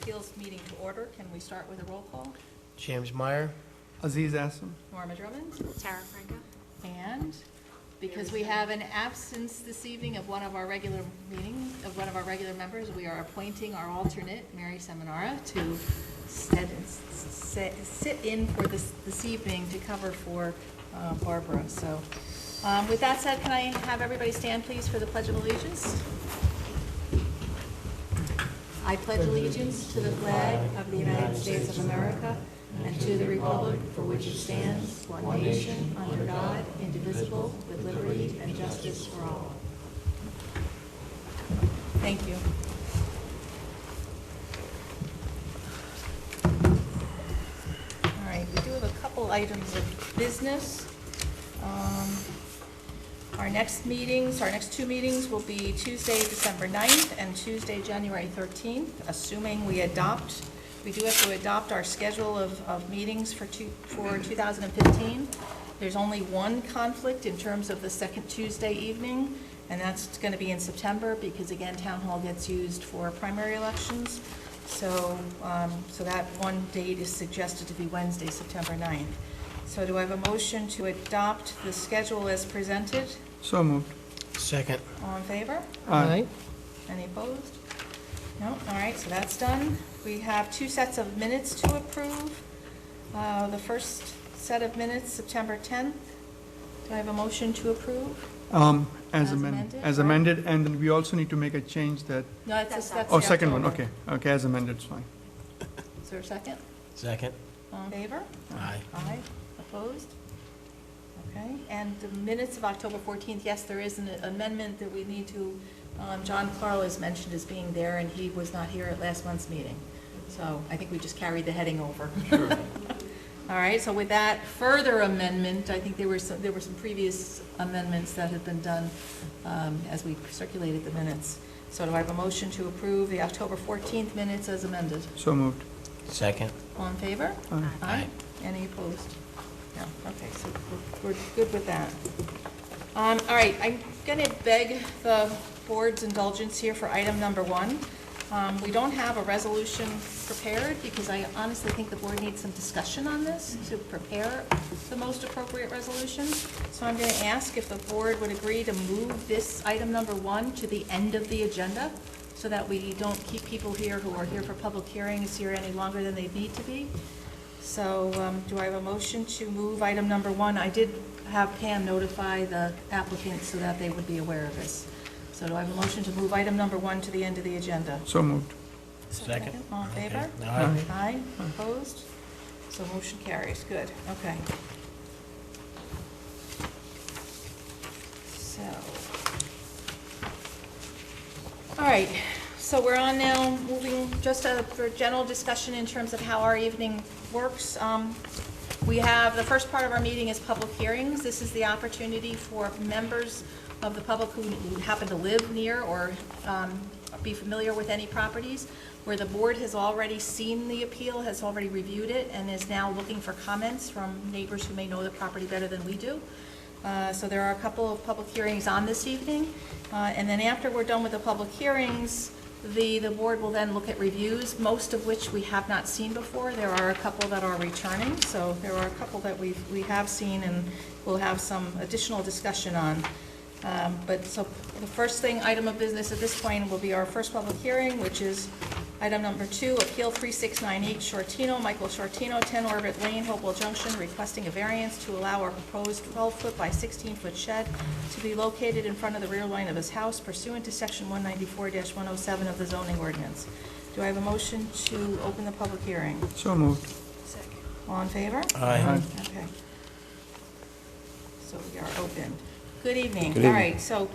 Fishkill's meeting to order. Can we start with a roll call? James Meyer. Aziz Assam. Norma Drummond? Tara Franco. And because we have an absence this evening of one of our regular members, we are appointing our alternate, Mary Seminara, to sit in for this evening to cover for Barbara. So with that said, can I have everybody stand, please, for the Pledge of Allegiance? I pledge allegiance to the flag of the United States of America and to the republic for which it stands, one nation, under God, indivisible, with liberty and justice for all. Thank you. All right, we do have a couple items of business. Our next two meetings will be Tuesday, December 9th and Tuesday, January 13th, assuming we do have to adopt our schedule of meetings for 2015. There's only one conflict in terms of the second Tuesday evening, and that's going to be in September because, again, Town Hall gets used for primary elections. So that one date is suggested to be Wednesday, September 9th. So do I have a motion to adopt the schedule as presented? So moved. Second. All in favor? Aye. Any opposed? No? All right, so that's done. We have two sets of minutes to approve. The first set of minutes, September 10th. Do I have a motion to approve? As amended. As amended, and then we also need to make a change that, No, that's oh, the second one, October. okay, as amended, it's fine. Is there a second? Second. All in favor? Aye. Aye. Opposed? Okay, and the minutes of October 14th, yes, there is an amendment that we need to, John Carl is mentioned as being there, and he was not here at last month's meeting. So I think we just carried the heading over. Sure. All right, so with that further amendment, I think there were some previous amendments that had been done as we circulated the minutes. So do I have a motion to approve the October 14th minutes as amended? So moved. Second. All in favor? Aye. Aye. Any opposed? No, okay, so we're good with that. All right, I'm going to beg the board's indulgence here for item number 1. We don't have a resolution prepared because I honestly think the board needs some discussion on this to prepare the most appropriate resolution. So I'm going to ask if the board would agree to move this item number 1 to the end of the agenda so that we don't keep people here who are here for public hearings here any longer than they need to be. So do I have a motion to move item number 1? I did have Pam notify the applicant so that they would be aware of this. So do I have a motion to move item number 1 to the end of the agenda? So moved. Second. All in favor? Okay. Aye. Aye. Opposed? So motion carries. Good. Okay. So, all right. So we're on now, moving just for general discussion in terms of how our evening works. We have, the first part of our meeting is public hearings. This is the opportunity for members of the public who happen to live near or be familiar with any properties where the board has already seen the appeal, has already reviewed it, and is now looking for comments from neighbors who may know the property better than we do. So there are a couple of public hearings on this evening. And then after we're done with the public hearings, the board will then look at reviews, most of which we have not seen before. There are a couple that are returning, so there are a couple that we have seen and we'll have some additional discussion on. But so the first item of business at this point will be our first public hearing, which is item number 2, Appeal 3698 Shortino, Michael Shortino, 10 Orbit Lane, Hopewell Junction, requesting a variance to allow a proposed 12-foot by 16-foot shed to be located in front of the rear line of his house pursuant to section 194-107 of the zoning ordinance. Do I have a motion to open the public hearing? So moved. Second. All in favor? Aye. Okay. So we are open. Good evening. Good All evening. right, so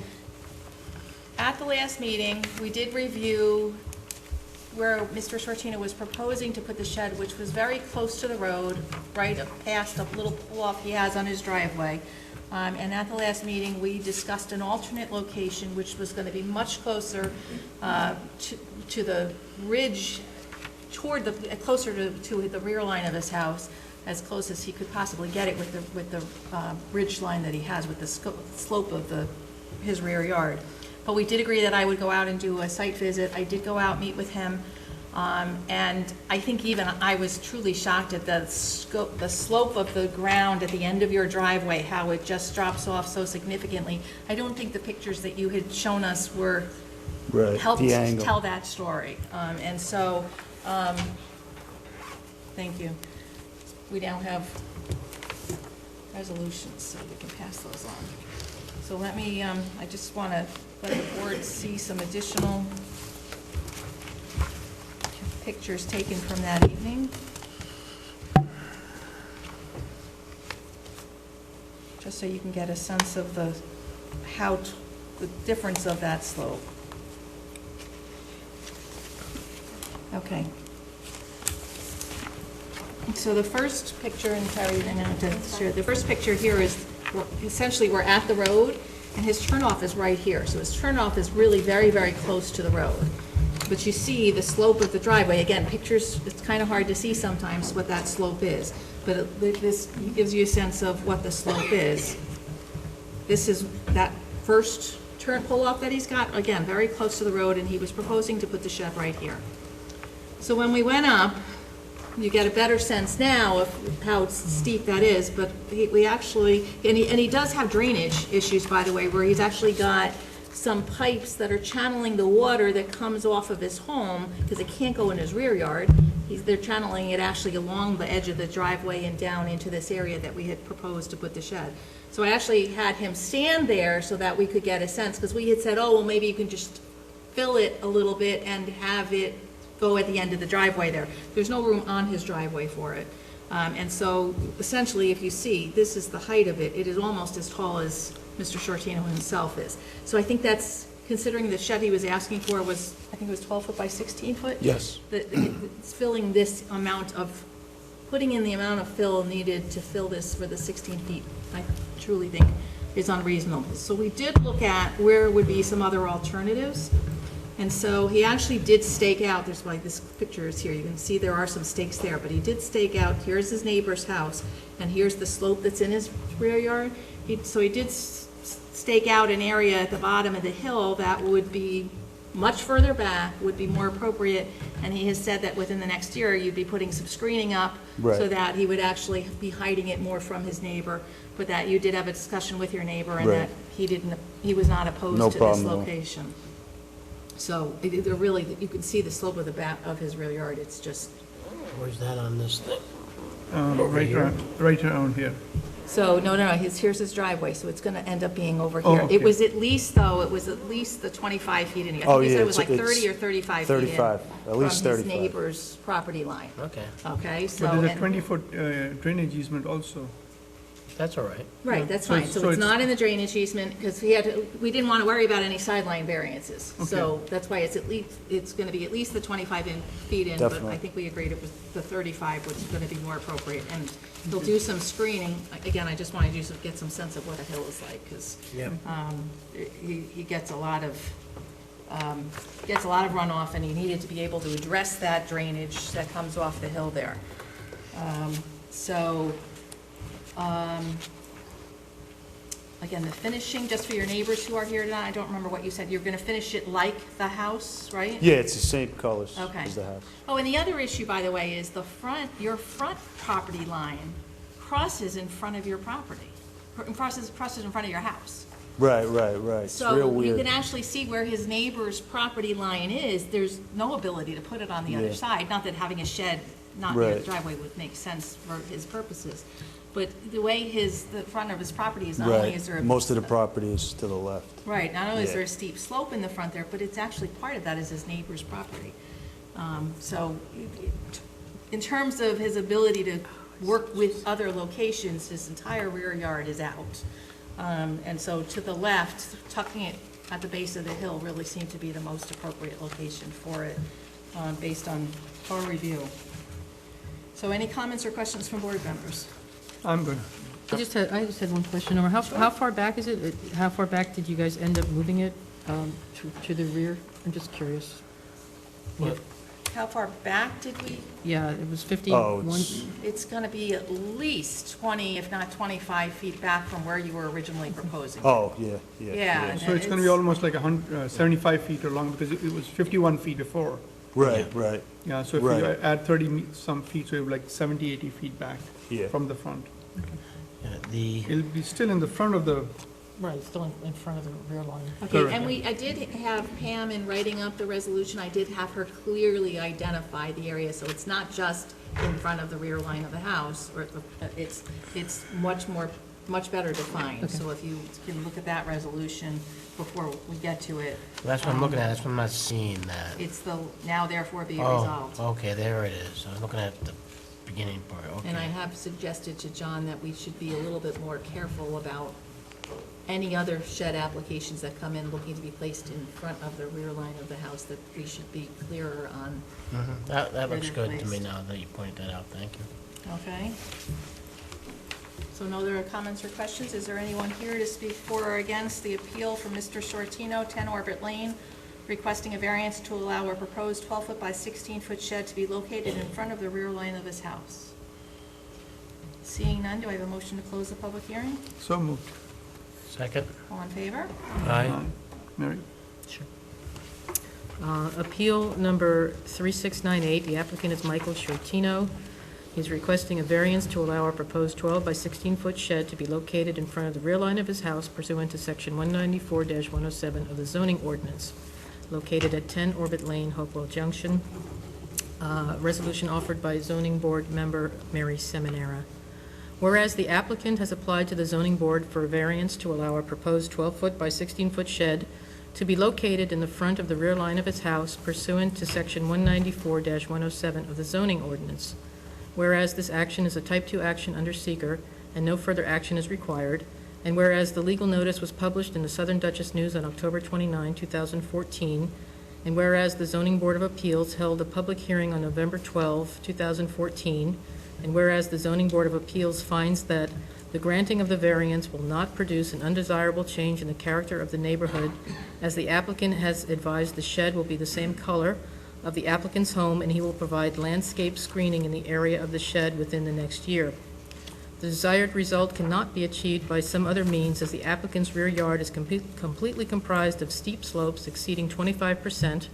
at the last meeting, we did review where Mr. Shortino was proposing to put the shed, which was very close to the road, right past a little pull-off he has on his driveway. And at the last meeting, we discussed an alternate location, which was going to be much closer to the ridge, closer to the rear line of his house, as close as he could possibly get it with the ridge line that he has with the slope of his rear yard. But we did agree that I would go out and do a site visit. I did go out, meet with him. And I think even I was truly shocked at the slope of the ground at the end of your driveway, how it just drops off so significantly. I don't think the pictures that you had shown us were helped the angle. tell that story. And so, thank you. We now have resolutions, so we can pass those on. So let me, I just want to let the board see some additional pictures taken from that evening. Just so you can get a sense of the difference of that slope. Okay. So the first picture, and Terry, I'm going to share, the first picture here is, essentially we're at the road, and his turnoff is right here. So his turnoff is really very, very close to the road. But you see the slope of the driveway. Again, pictures, it's kind of hard to see sometimes what that slope is. But this gives you a sense of what the slope is. This is that first turn pull-off that he's got, again, very close to the road, and he was proposing to put the shed right here. So when we went up, you get a better sense now of how steep that is, but we actually, and he does have drainage issues, by the way, where he's actually got some pipes that are channeling the water that comes off of his home, because it can't go in his rear yard. They're channeling it actually along the edge of the driveway and down into this area that we had proposed to put the shed. So I actually had him stand there so that we could get a sense, because we had said, oh, well, maybe you can just fill it a little bit and have it go at the end of the driveway there. There's no room on his driveway for it. And so essentially, if you see, this is the height of it. It is almost as tall as Mr. Shortino himself is. So I think that's, considering the shed he was asking for was, I think it was 12 foot by 16 foot? Yes. It's filling this amount of, putting in the amount of fill needed to fill this for the 16 feet, I truly think is unreasonable. So we did look at where would be some other alternatives. And so he actually did stake out, there's why this picture is here, you can see there are some stakes there, but he did stake out, here's his neighbor's house, and here's the slope that's in his rear yard. So he did stake out an area at the bottom of the hill that would be much further back, would be more appropriate, and he has said that within the next year, you'd be putting some screening up so that he would actually be hiding it more from his neighbor, but that you did have a discussion with your neighbor and that he was not opposed to this location. So they're really, you can see the slope of the back of his rear yard. It's just. Where's that on this thing? Right around here. So, no, here's his driveway, so it's gonna end up being over Oh, here. okay. It was at least the 25 feet in. I think he said it was like 30 or 35 feet in. 35, at least from his 35. neighbor's property line. Okay, Okay, so. But there's a and- 20-foot drainage easement also. that's all right. Right, that's So fine. it's- So so it's it's- not in the drainage easement, because we didn't want to worry about any sideline variances. So that's why it's going to be at least the 25 feet in, but Definitely. I think we agreed it was the 35 was going to be more appropriate. And they'll do some screening. Again, I just wanted you to get some sense of what a hill is like, because Yep. he gets a lot of runoff, and he needed to be able to address that drainage that comes off the hill there. Again, the finishing, just for your neighbors who are here tonight, I don't remember what you said, you're gonna finish it like the house, right? Yeah, it's the same colors Okay. as the house. Oh, and the other issue, by the way, is your front property line crosses in front of your property, crosses in front of your house. Right. It's real So you weird. can actually see where his neighbor's property line is. There's no ability to put it on the other Yeah. side. Not that having a shed not near the Right. driveway would make sense for his purposes. But the way the front of his property is, not only is there Right. a... Most of the property is to the left. Right, not only is Yeah. there a steep slope in the front there, but it's actually part of that is his neighbor's property. So in terms of his ability to work with other locations, his entire rear yard is out. And so to the left, tucking it at the base of the hill really seemed to be the most appropriate location for it, based on our review. So any comments or questions from board members? I'm good. I just had one question. How far back is it? How far back did you guys end up moving it to the rear? I'm just curious. What? How far back did we? Yeah, it was 51. It's going to be at least 20, if not 25 feet back from where you were originally proposing. Oh, yeah. Yeah. So it's going to be almost like 75 feet along, because it was 51 feet before. Right, right, Yeah, so if you Right. add 30 some feet, so you have like 70, 80 feet back yeah. from the front. Yeah, the, It'll be still in the front of the, Right, still in front of the rear line. Okay, Correct. and I did have Pam in writing up the resolution, I did have her clearly identify the area, so it's not just in front of the rear line of the house, or it's much better defined. Okay. So if you can look at that resolution before we get to it. that's what I'm looking at, that's what I'm not seeing that. It's the now therefore be it Oh, resolved. okay, there it is. I was looking at the beginning part, okay. And I have suggested to John that we should be a little bit more careful about any other shed applications that come in looking to be placed in front of the rear line of the house, that we should be clearer on, Mhm. That Where looks they're good to me placed. now that you pointed that out, thank you. okay? So no other comments or questions? Is there anyone here to speak for or against the appeal from Mr. Sortino, 10 Orbit Lane, requesting a variance to allow a proposed 12-foot by 16-foot shed to be located in front of the rear line of his house? Seeing none, do I have a motion to close the public hearing? so moved. Second? All in favor? Aye. Mary? Sure. Appeal number 3698, the applicant is Michael Shortino. He's requesting a variance to allow a proposed 12 by 16-foot shed to be located in front of the rear line of his house pursuant to Section 194-107 of the zoning ordinance, located at 10 Orbit Lane, Hopewell Junction. Resolution offered by zoning board member Mary Seminara. Whereas the applicant has applied to the zoning board for a variance to allow a proposed 12-foot by 16-foot shed to be located in the front of the rear line of his house pursuant to Section 194-107 of the zoning ordinance. Whereas this action is a Type 2 action under seeker and no further action is required, and whereas the legal notice was published in the Southern Dutchess News on October 29, 2014, and whereas the Zoning Board of Appeals held a public hearing on November 12, 2014, and whereas the Zoning Board of Appeals finds that the granting of the variance will not produce an undesirable change in the character of the neighborhood, as the applicant has advised the shed will be the same color of the applicant's home, and he will provide landscape screening in the area of the shed within the next year. The desired result cannot be achieved by some other means, as the applicant's rear yard is completely comprised of steep slopes exceeding 25%,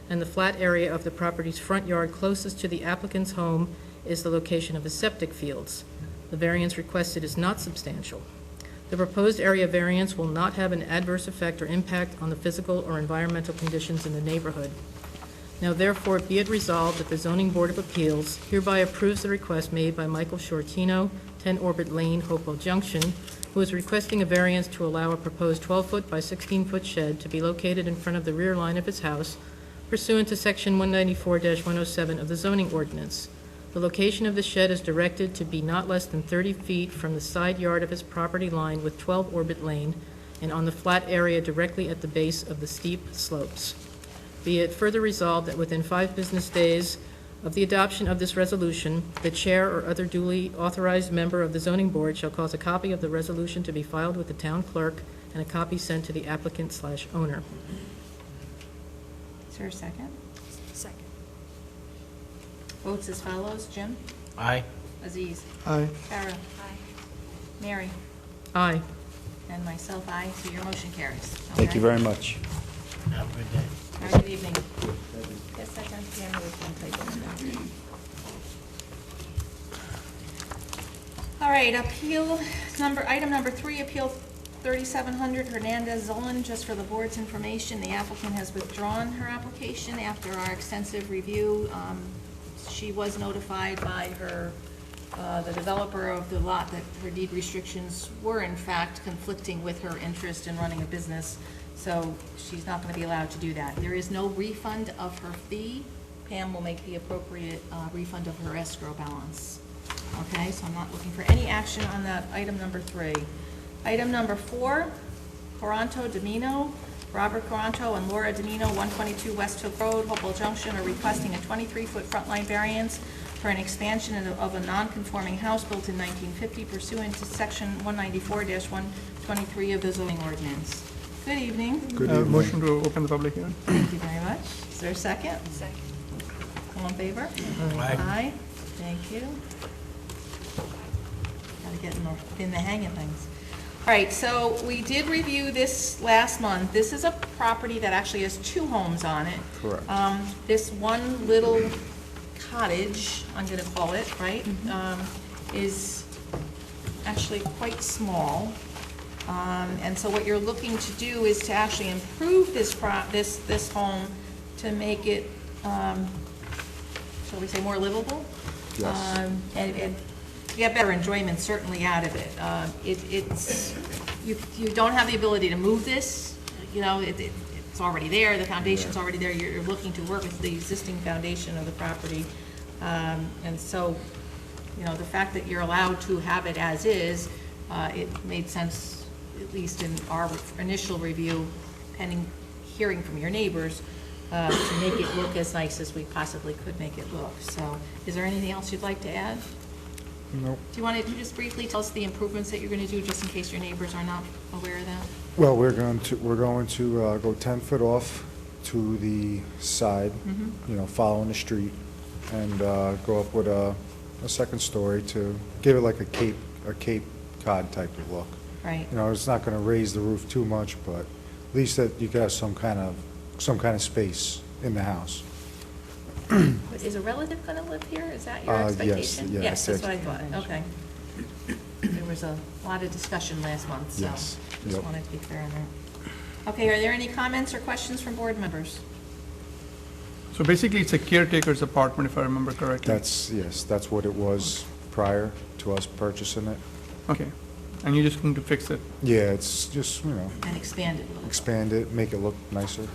and the flat area of the property's front yard closest to the applicant's home is the location of the septic fields. The variance requested is not substantial. The proposed area variance will not have an adverse effect or impact on the physical or environmental conditions in the neighborhood. Now therefore be it resolved that the Zoning Board of Appeals hereby approves the request made by Michael Shortino, 10 Orbit Lane, Hopewell Junction, who is requesting a variance to allow a proposed 12-foot by 16-foot shed to be located in front of the rear line of his house pursuant to Section 194-107 of the zoning ordinance. The location of the shed is directed to be not less than 30 feet from the side yard of his property line with 12 Orbit Lane and on the flat area directly at the base of the steep slopes. Be it further resolved that within 5 business days of the adoption of this resolution, the chair or other duly authorized member of the zoning board shall cause a copy of the resolution to be filed with the town clerk and a copy sent to the applicant/owner. Is there a second? Second. Votes as follows. Jim? Aye. Aziz? Aye. Kara? Mary? Aye. And myself, aye, so your motion carries. Thank you Okay? very much. Have a good day. Have a good evening. Yes, I can see another one type in there. All right, item number 3, appeal 3700 Hernandez Zolan. Just for the board's information, the applicant has withdrawn her application after our extensive review. She was notified by the developer of the lot that her deed restrictions were in fact conflicting with her interest in running a business, so she's not going to be allowed to do that. There is no refund of her fee. Pam will make the appropriate refund of her escrow balance. Okay, so I'm not looking for any action on that, item number 3. Item number 4, Coranto Domino. Robert Coranto and Laura Domino, 122 West Hook Road, Hopewell Junction, are requesting a 23-foot front line variance for an expansion of a non-conforming house built in 1950 pursuant to Section 194-123 of the zoning ordinance. Good evening. Good evening. Motion to open the public hearing? Thank you very much. Is there a second? Second. All in favor? Aye. Aye. Thank you. Gotta get in the hang of things. All right, so we did review this last month. This is a property that actually has 2 homes on it. Correct. This one little cottage, I'm gonna call it, right, is actually quite small. And so what you're looking to do is to actually improve this home to make it, shall we say, more livable? Yes. And get better enjoyment certainly out of it. You don't have the ability to move this, you know, it's already there, the foundation's already there, you're looking to work with the existing foundation of the property. And so, you know, the fact that you're allowed to have it as is, it made sense, at least in our initial review, pending hearing from your neighbors, to make it look as nice as we possibly could make it look. So, is there anything else you'd like to add? Nope. Do you want to just briefly tell us the improvements that you're going to do, just in case your neighbors are not aware of that? Well, we're going to go 10 foot off to the side, you know, following the street, and go up with a second story to give it like a Cape Cod type of look. Right. You know, it's not going to raise the roof too much, but at least that you got some kind of space in the house. Is a relative going to live here? Is that your Yes, expectation? yeah, Yes, that's what I that's- thought, okay. There was a lot of discussion last month, so Yes, just yep. wanted to be clear on that. Okay, are there any comments or questions from board members? So basically, it's a caretaker's apartment, if I remember correctly. That's what it was prior to us purchasing it. Okay, and you're just going to fix it? Yeah, it's just, you know, And expand it a little. expand it, make it look nicer.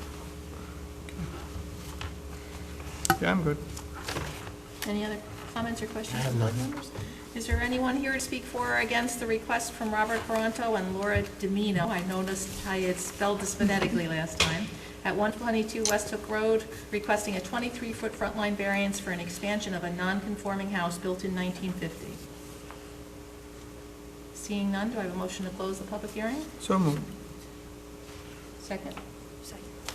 Yeah, I'm good. Any other comments or questions I have from board none. members? Is there anyone here to speak for or against the request from Robert Toronto and Laura Domino? I noticed I had spelled this phonetically last time. At 122 West Hook Road, requesting a 23-foot front line variance for an expansion of a non-conforming house built in 1950. Seeing none, do I have a motion to close the public hearing? So moved. Second.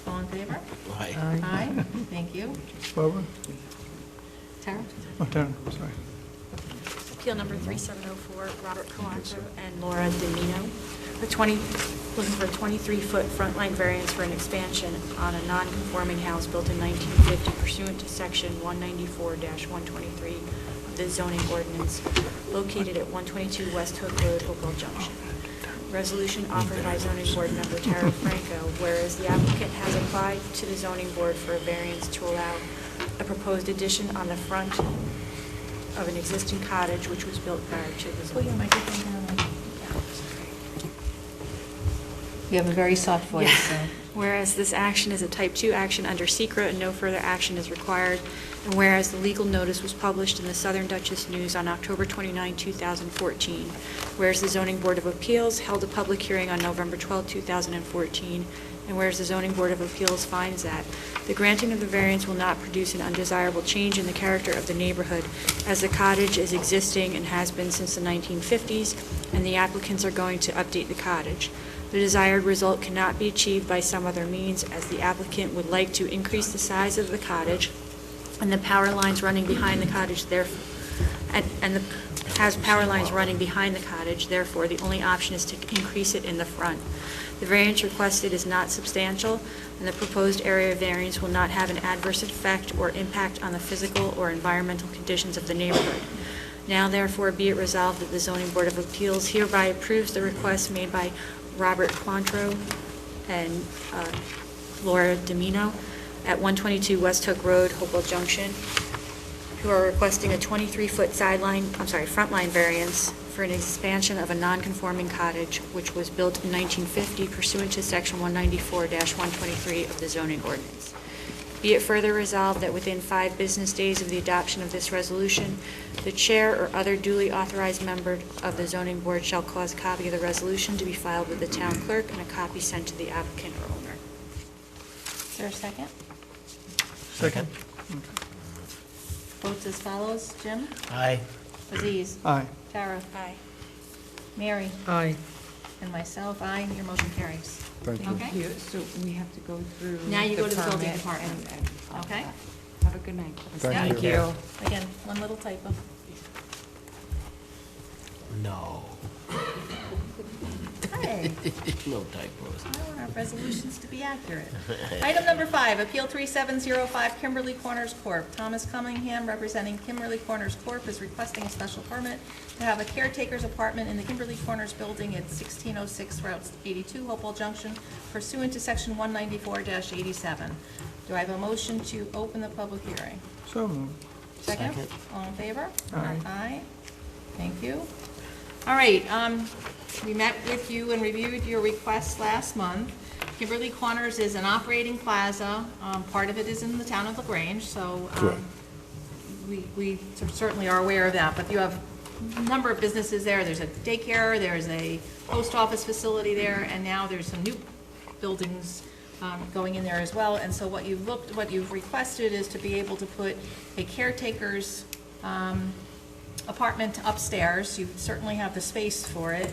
All in favor? Aye. Aye. Thank you. Barbara? Tara? Oh, Taryn, sorry. Appeal number 3704, Robert Colanto and Laura Domino, looking for a 23-foot front line variance for an expansion on a non-conforming house built in 1950 pursuant to section 194-123 of the zoning ordinance located at 122 West Hook Road, Hopewell Junction. Resolution offered by zoning board member Tara Franco, whereas the applicant has applied to the zoning board for a variance to allow a proposed addition on the front of an existing cottage which was built prior to the Pull your zoning. microphone down. You have a very soft voice, so. Whereas this action is a type 2 action under SECRA and no further action is required, and whereas the legal notice was published in the Southern Dutchess News on October 29, 2014, whereas the Zoning Board of Appeals held a public hearing on November 12, 2014, and whereas the Zoning Board of Appeals finds that the granting of the variance will not produce an undesirable change in the character of the neighborhood, as the cottage is existing and has been since the 1950s, and the applicants are going to update the cottage. The desired result cannot be achieved by some other means, as the applicant would like to increase the size of the cottage, and the power lines running behind the cottage has power lines running behind the cottage, therefore the only option is to increase it in the front. The variance requested is not substantial, and the proposed area variance will not have an adverse effect or impact on the physical or environmental conditions of the neighborhood. Now therefore be it resolved that the Zoning Board of Appeals hereby approves the request made by Robert Cointreau and Laura Domino at 122 West Hook Road, Hopewell Junction, who are requesting a 23-foot front line variance for an expansion of a non-conforming cottage which was built in 1950 pursuant to section 194-123 of the zoning ordinance. Be it further resolved that within 5 business days of the adoption of this resolution, the chair or other duly authorized member of the zoning board shall cause a copy of the resolution to be filed with the town clerk and a copy sent to the applicant or owner. Is there a second? Second. Votes as follows. Jim? Aye. Aziz? Aye. Tara? Aye. Mary? Aye. And myself, aye. Your motion carries. Thank you. Okay? So we have to go through. Now you go to the building permit department. and all Okay. that. Have a good night. Thank Yeah. you. Again, one little typo. No. Okay. No typos. I want our resolutions to be accurate. Item number 5, Appeal 3705 Kimberly Corners Corp. Thomas Cunningham, representing Kimberly Corners Corp., is requesting a special permit to have a caretaker's apartment in the Kimberly Corners building at 1606 Route 82, Hopewell Junction, pursuant to Section 194-87. Do I have a motion to open the public hearing? So moved. Second? Second. All in favor? Aye. Aye. Thank you. All right, we met with you and reviewed your request last month. Kimberly Corners is an operating plaza. Part of it is in the town of LaGrange, so we certainly are aware of that. But you have a number of businesses there. There's a daycare, there's a post office facility there, and now there's some new buildings going in there as well. And so what you've requested is to be able to put a caretaker's apartment upstairs. You certainly have the space for it.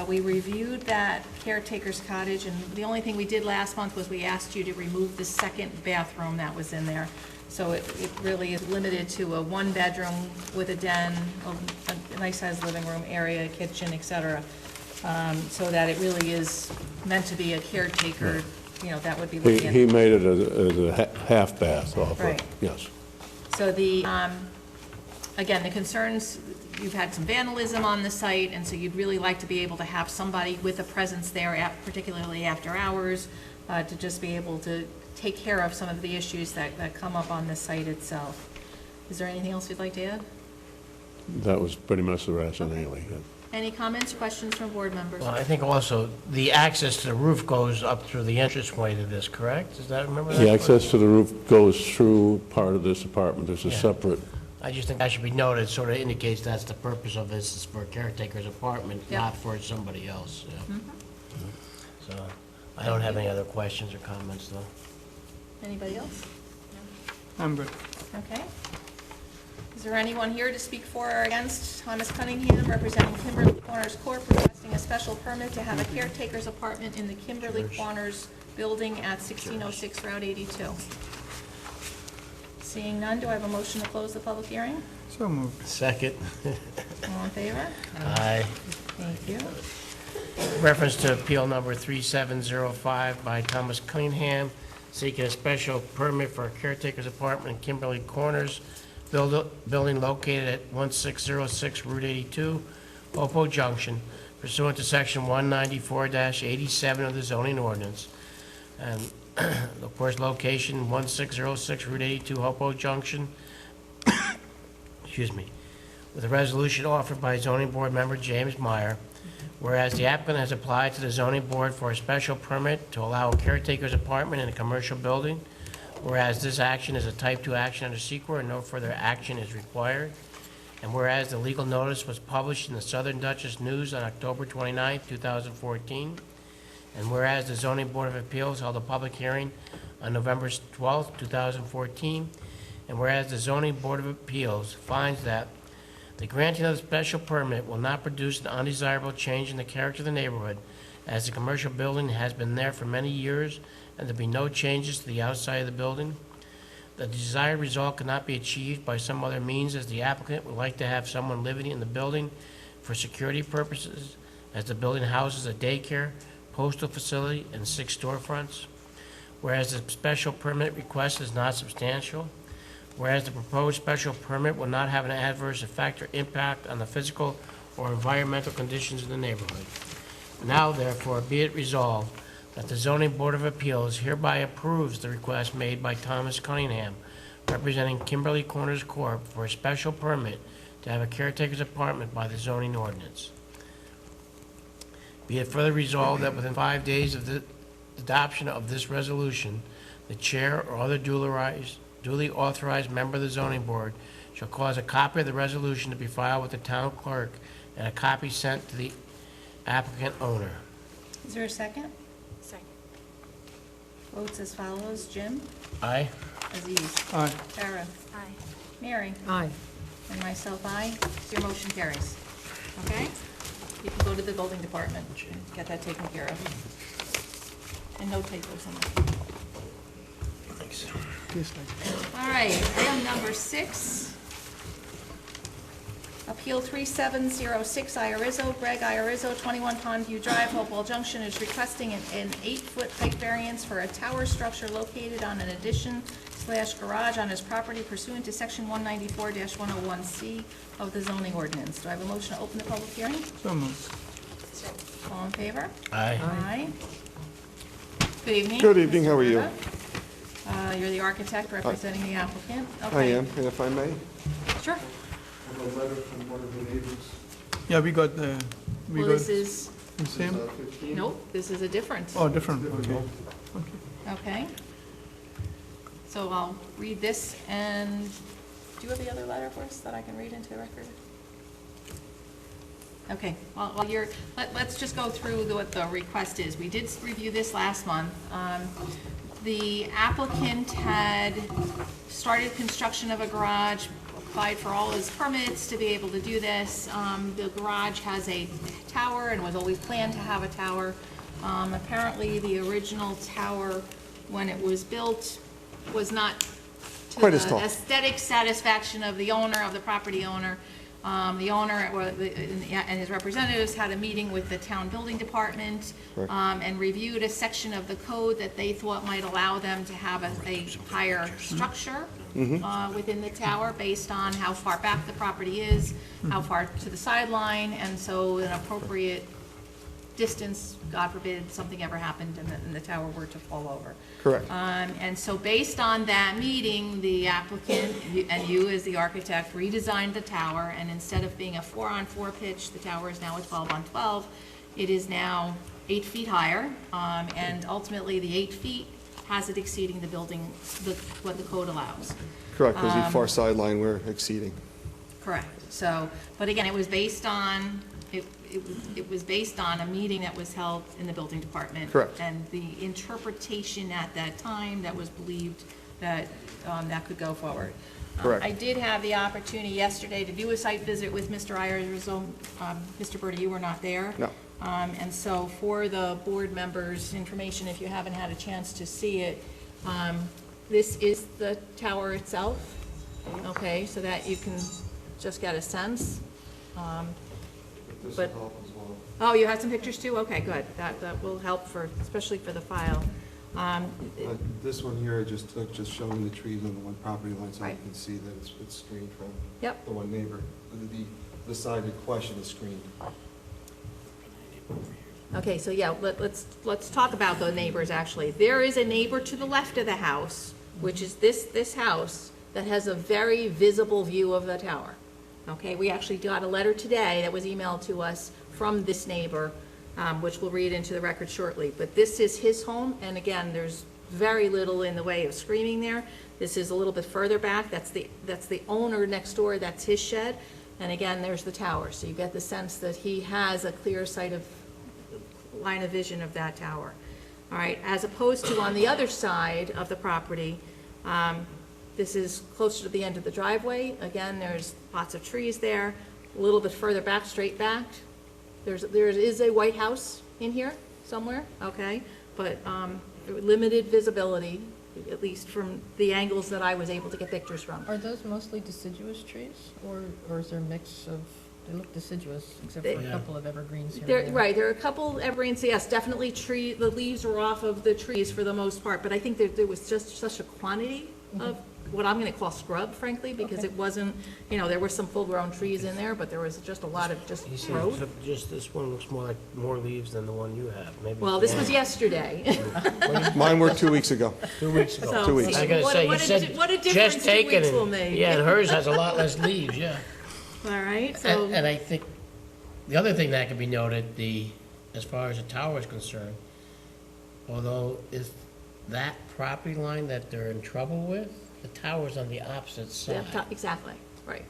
We reviewed that caretaker's cottage, and the only thing we did last month was we asked you to remove the second bathroom that was in there. So it really is limited to a one-bedroom with a den, a nice-sized living room area, kitchen, et cetera, so that it really is meant to be a caretaker, that would be looking at. He made it as a half bath off Right. it, yes. So again, the concerns, you've had some vandalism on the site, and so you'd really like to be able to have somebody with a presence there, particularly after hours, to just be able to take care of some of the issues that come up on the site itself. Is there anything else you'd like to add? That was pretty much the rationale. Yeah. Any comments, questions from board members? Well, I think also the access to the roof goes up through the entranceway to this, correct? Is that, remember that? The access to the roof goes through part of this apartment. There's a Yeah. separate, I just think that should be noted, sort of indicates that's the purpose of this, is for a caretaker's apartment, Yeah. not for somebody else, yeah. Mhm. So, I don't have any other questions or comments, though. Anybody else? I'm good. Okay. Is there anyone here to speak for or against Thomas Cunningham, representing Kimberly Corners Corp., requesting a special permit to have a caretaker's apartment in the Kimberly Corners building at 1606 Route 82? Seeing none, do I have a motion to close the public hearing? So moved. Second. All in favor? Aye. Thank you. Reference to appeal number 3705 by Thomas Cunningham, seeking a special permit for a caretaker's apartment in Kimberly Corners, building located at 1606 Route 82, Hopewell Junction, pursuant to Section 194-87 of the zoning ordinance. And of course, location 1606 Route 82, Hopewell Junction, excuse me, with a resolution offered by zoning board member James Meyer. Whereas the applicant has applied to the zoning board for a special permit to allow a caretaker's apartment in a commercial building. Whereas this action is a type 2 action under SEQA and no further action is required. And whereas the legal notice was published in the Southern Dutchess News on October 29, 2014. And whereas the Zoning Board of Appeals held a public hearing on November 12, 2014. And whereas the Zoning Board of Appeals finds that the granting of the special permit will not produce an undesirable change in the character of the neighborhood, as the commercial building has been there for many years, and there be no changes to the outside of the building. The desired result cannot be achieved by some other means, as the applicant would like to have someone living in the building for security purposes, as the building houses a daycare, postal facility, and 6 storefronts. Whereas the special permit request is not substantial. Whereas the proposed special permit will not have an adverse effect or impact on the physical or environmental conditions in the neighborhood. Now, therefore, be it resolved that the Zoning Board of Appeals hereby approves the request made by Thomas Cunningham, representing Kimberly Corners Corp., for a special permit to have a caretaker's apartment by the zoning ordinance. Be it further resolved that within 5 days of the adoption of this resolution, the chair or other duly authorized member of the zoning board shall cause a copy of the resolution to be filed with the town clerk and a copy sent to the applicant owner. Is there a second? Second. Votes as follows. Jim? Aye? Aziz? Aye. Tara? Aye. Mary? Aye. And myself, aye. Your motion carries. Okay? You can go to the building department and get that taken care of. And no typos on that. Thanks. Case like. All right, item number 6. Appeal 3706 Iorizo, Greg Iorizo, 21 Pondview Drive, Hopewell Junction, is requesting an 8-foot height variance for a tower structure located on an addition/garage on his property pursuant to Section 194-101C of the zoning ordinance. Do I have a motion to open the public hearing? So moved. All in favor? Aye. Aye. Good evening. Good evening, Mr. how are you? Berta. You're the architect representing the applicant? I Okay. am, and if I may. Sure. A letter from one of the neighbors. Yeah, we got the, we Well, got this is, the same? nope, this is a different. Oh, different, okay. Okay. So I'll read this, and do you have the other letter for us that I can read into the record? Okay, well, while you're, let's just go through what the request is. We did review this last month. The applicant had started construction of a garage, applied for all his permits to be able to do this. The garage has a tower and was always planned to have a tower. Apparently, the original tower, when it was built, was not to Quite as the tall. aesthetic satisfaction of the owner, of the property owner. The owner and his representatives had a meeting with the town building department and reviewed a section of the code that they thought might allow them to have a higher structure within the tower based on how far back the property is, how far to the sideline, and so an appropriate distance, God forbid, something ever happened and the tower were to fall over. Correct. And so based on that meeting, the applicant and you as the architect redesigned the tower, and instead of being a 4-on-4 pitch, the tower is now a 12-on-12. It is now 8 feet higher, and ultimately the 8 feet has it exceeding the building, what the code allows. Correct, because the far sideline we're exceeding. Correct. So, but again, it was based on, it was based on a meeting that was held in the building department. Correct. And the interpretation at that time that was believed that that could go forward. Correct. I did have the opportunity yesterday to do a site visit with Mr. Iorizo. Mr. Berta, you were not there. No. And so for the board members' information, if you haven't had a chance to see it, this is the tower itself, okay, so that you can just get a sense. But, oh, you have some pictures too? Okay, good. That will help for, especially for the file. This one here, just showing the trees on the one property line, so you Right. can see that it's screened from Yep. the one neighbor. The side in question is screened. Okay, so yeah, let's talk about the neighbors, actually. There is a neighbor to the left of the house, which is this house, that has a very visible view of the tower. Okay, we actually got a letter today that was emailed to us from this neighbor, which we'll read into the record shortly. But this is his home, and again, there's very little in the way of screening there. This is a little bit further back. That's the owner next door, that's his shed. And again, there's the tower. So you get the sense that he has a clear line of vision of that tower. All right, as opposed to on the other side of the property, this is closer to the end of the driveway. Again, there's lots of trees there. A little bit further back, straight back, there is a White House in here somewhere, okay? But limited visibility, at least from the angles that I was able to get pictures from. Are those mostly deciduous trees, or is there a mix of, they look deciduous, except for a Yeah. couple of evergreens here and there? Right, there are a couple evergreens, yes, definitely the leaves are off of the trees for the most part, but I think there was just such a quantity of what I'm gonna call scrub, frankly, because Okay. it wasn't, there were some full-grown trees in there, but there was just a lot of just He said, growth. just this one looks more like more leaves than the one you have, maybe. Well, this was yesterday. Mine were 2 weeks ago. 2 weeks ago. So, 2 weeks. I gotta what- say, what you a said what a difference just 2 taken weeks will and, make. yeah, and hers has a lot less leaves, yeah. All right, so, And I think, the other thing that could be noted, as far as the tower is concerned, although is that property line that they're in trouble with, the tower's on the opposite side. exactly, right.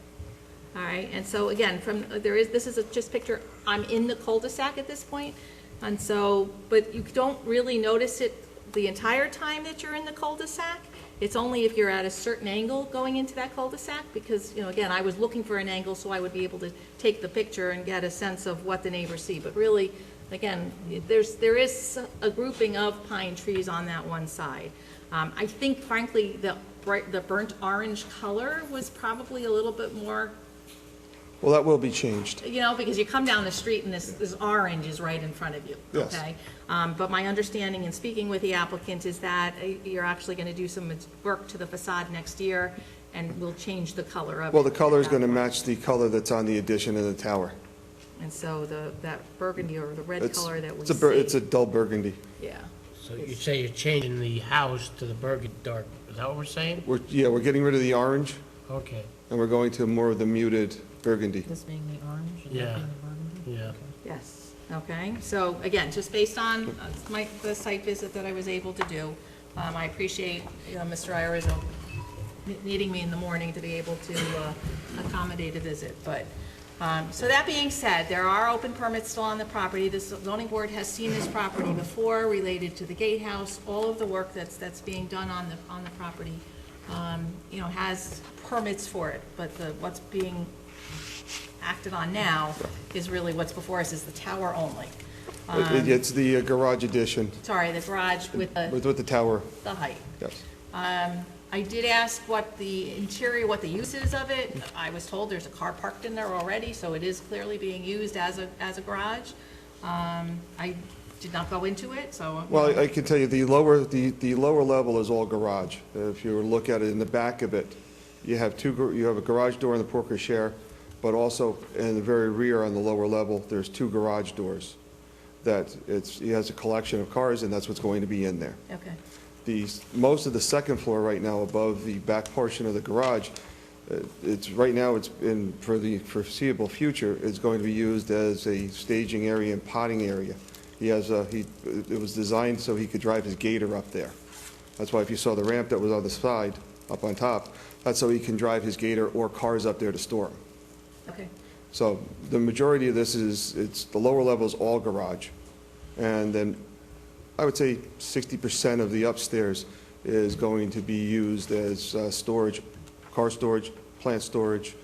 All right, and so again, this is just picture, I'm in the cul-de-sac at this point, and so, but you don't really notice it the entire time that you're in the cul-de-sac. It's only if you're at a certain angle going into that cul-de-sac, because, again, I was looking for an angle so I would be able to take the picture and get a sense of what the neighbors see. But really, again, there is a grouping of pine trees on that one side. I think frankly, the burnt orange color was probably a little bit more Well, that will be changed. You know, because you come down the street and this orange is right in front of you, Yes. okay? But my understanding in speaking with the applicant is that you're actually gonna do some work to the facade next year, and we'll change the color of it. Well, the color is at going to that point. match the color that's on the addition in the tower. And so that burgundy or the red It's color that we it's a see. bur- It's a dull burgundy. Yeah, So you say you're changing the house to the burgundy dark, is that what we're saying? We're getting rid of the orange, Okay, and we're going to more of the muted burgundy. This being the orange and Yeah. that being the burgundy? yeah. yes, okay. So again, just based on the site visit that I was able to do, I appreciate, Mr. Irizzo needing me in the morning to be able to accommodate a visit, but, so that being said, there are open permits still on the property. The zoning board has seen this property before related to the gatehouse. All of the work that's being done on the property, has permits for it, but what's being acted on now is really what's before us is the tower only. It's the garage addition Sorry, the garage with with the tower, the height. yes. I did ask what the interior, what the use is of it. I was told there's a car parked in there already, so it is clearly being used as a garage. I did not go into it, so. Well, I can tell you, the lower level is all garage. If you look at it in the back of it, you have a garage door in the porte cochere, but also in the very rear on the lower level, there's 2 garage doors. He has a collection of cars, and that's what's going to be in there. Okay, Most of the second floor right now above the back portion of the garage, right now, for the foreseeable future, it's going to be used as a staging area and potting area. It was designed so he could drive his gator up there. That's why if you saw the ramp that was on the side, up on top, that's so he can drive his gator or cars up there to store them. okay, So the majority of this the lower level is all garage. And then I would say 60% of the upstairs is going to be used as storage, car storage, plant storage,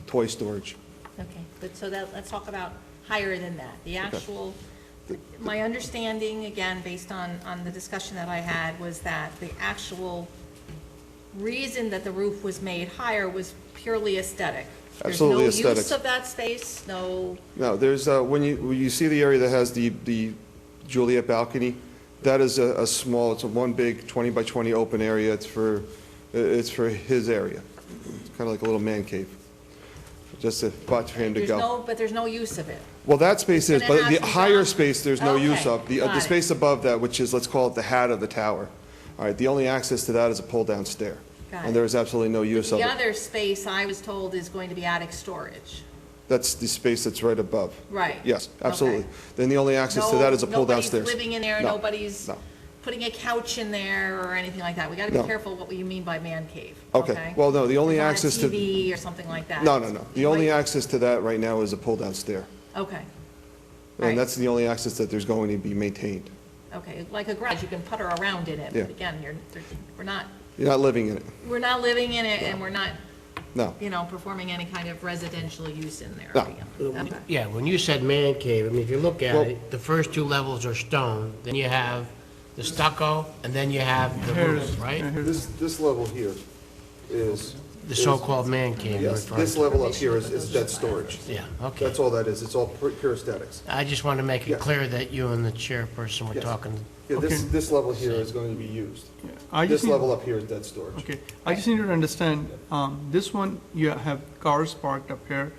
toy storage. okay. But so let's talk about higher than that. The actual, my understanding, again, based on the discussion that I had, was that the actual reason that the roof was made higher was purely aesthetic. Absolutely There's no use aesthetics. of that space, no, No, there's, when you see the area that has the Juliet balcony, that is a small, it's a one big 20 by 20 open area. It's for his area. It's kind of like a little man cave. Just a spot for him to go. but there's no use of it. Well, that space is, It's but gonna the have some higher ground- space, there's no use Okay, of. The got it. space above that, which is, let's call it the hat of the tower. All right, the only access to that is a pull-down stair. Got And it. there is absolutely no use of The it. other space, I was told, is going to be attic storage. That's the space that's right above. Right. Yes, Okay. absolutely. Then the only access to that is a pull-down stairs. Nobody's living in there, No, nobody's no. putting a couch in there or anything like that. We gotta be No. careful what you mean by man cave, Okay, okay? well, no, the only It's not a access to. TV or something like that. No, no, no. The only Like- access to that right now is a pull-down stair. Okay. Right. And that's the only access that there's going to be maintained. Okay, like a garage, you can putter around in it, Yeah. but again, we're not You're not living in it. living in it, and we're not, No. performing any kind of residential use in there. No. Okay. Yeah, when you said man cave, I mean, if you look at Well- it, the first 2 levels are stone, then you have the stucco, and then you have the roof, right? This level here is. The so-called man cave you're Yes, referring this to. level up here is dead storage. Yeah, okay. That's all that is. It's all pure aesthetics. I just want to make it Yes. clear that you and the chairperson were Yes. talking. Yeah, Okay. this level here is going to be used. I This just need, level up here is dead storage. okay, I just need to understand, this one, you have cars parked up here.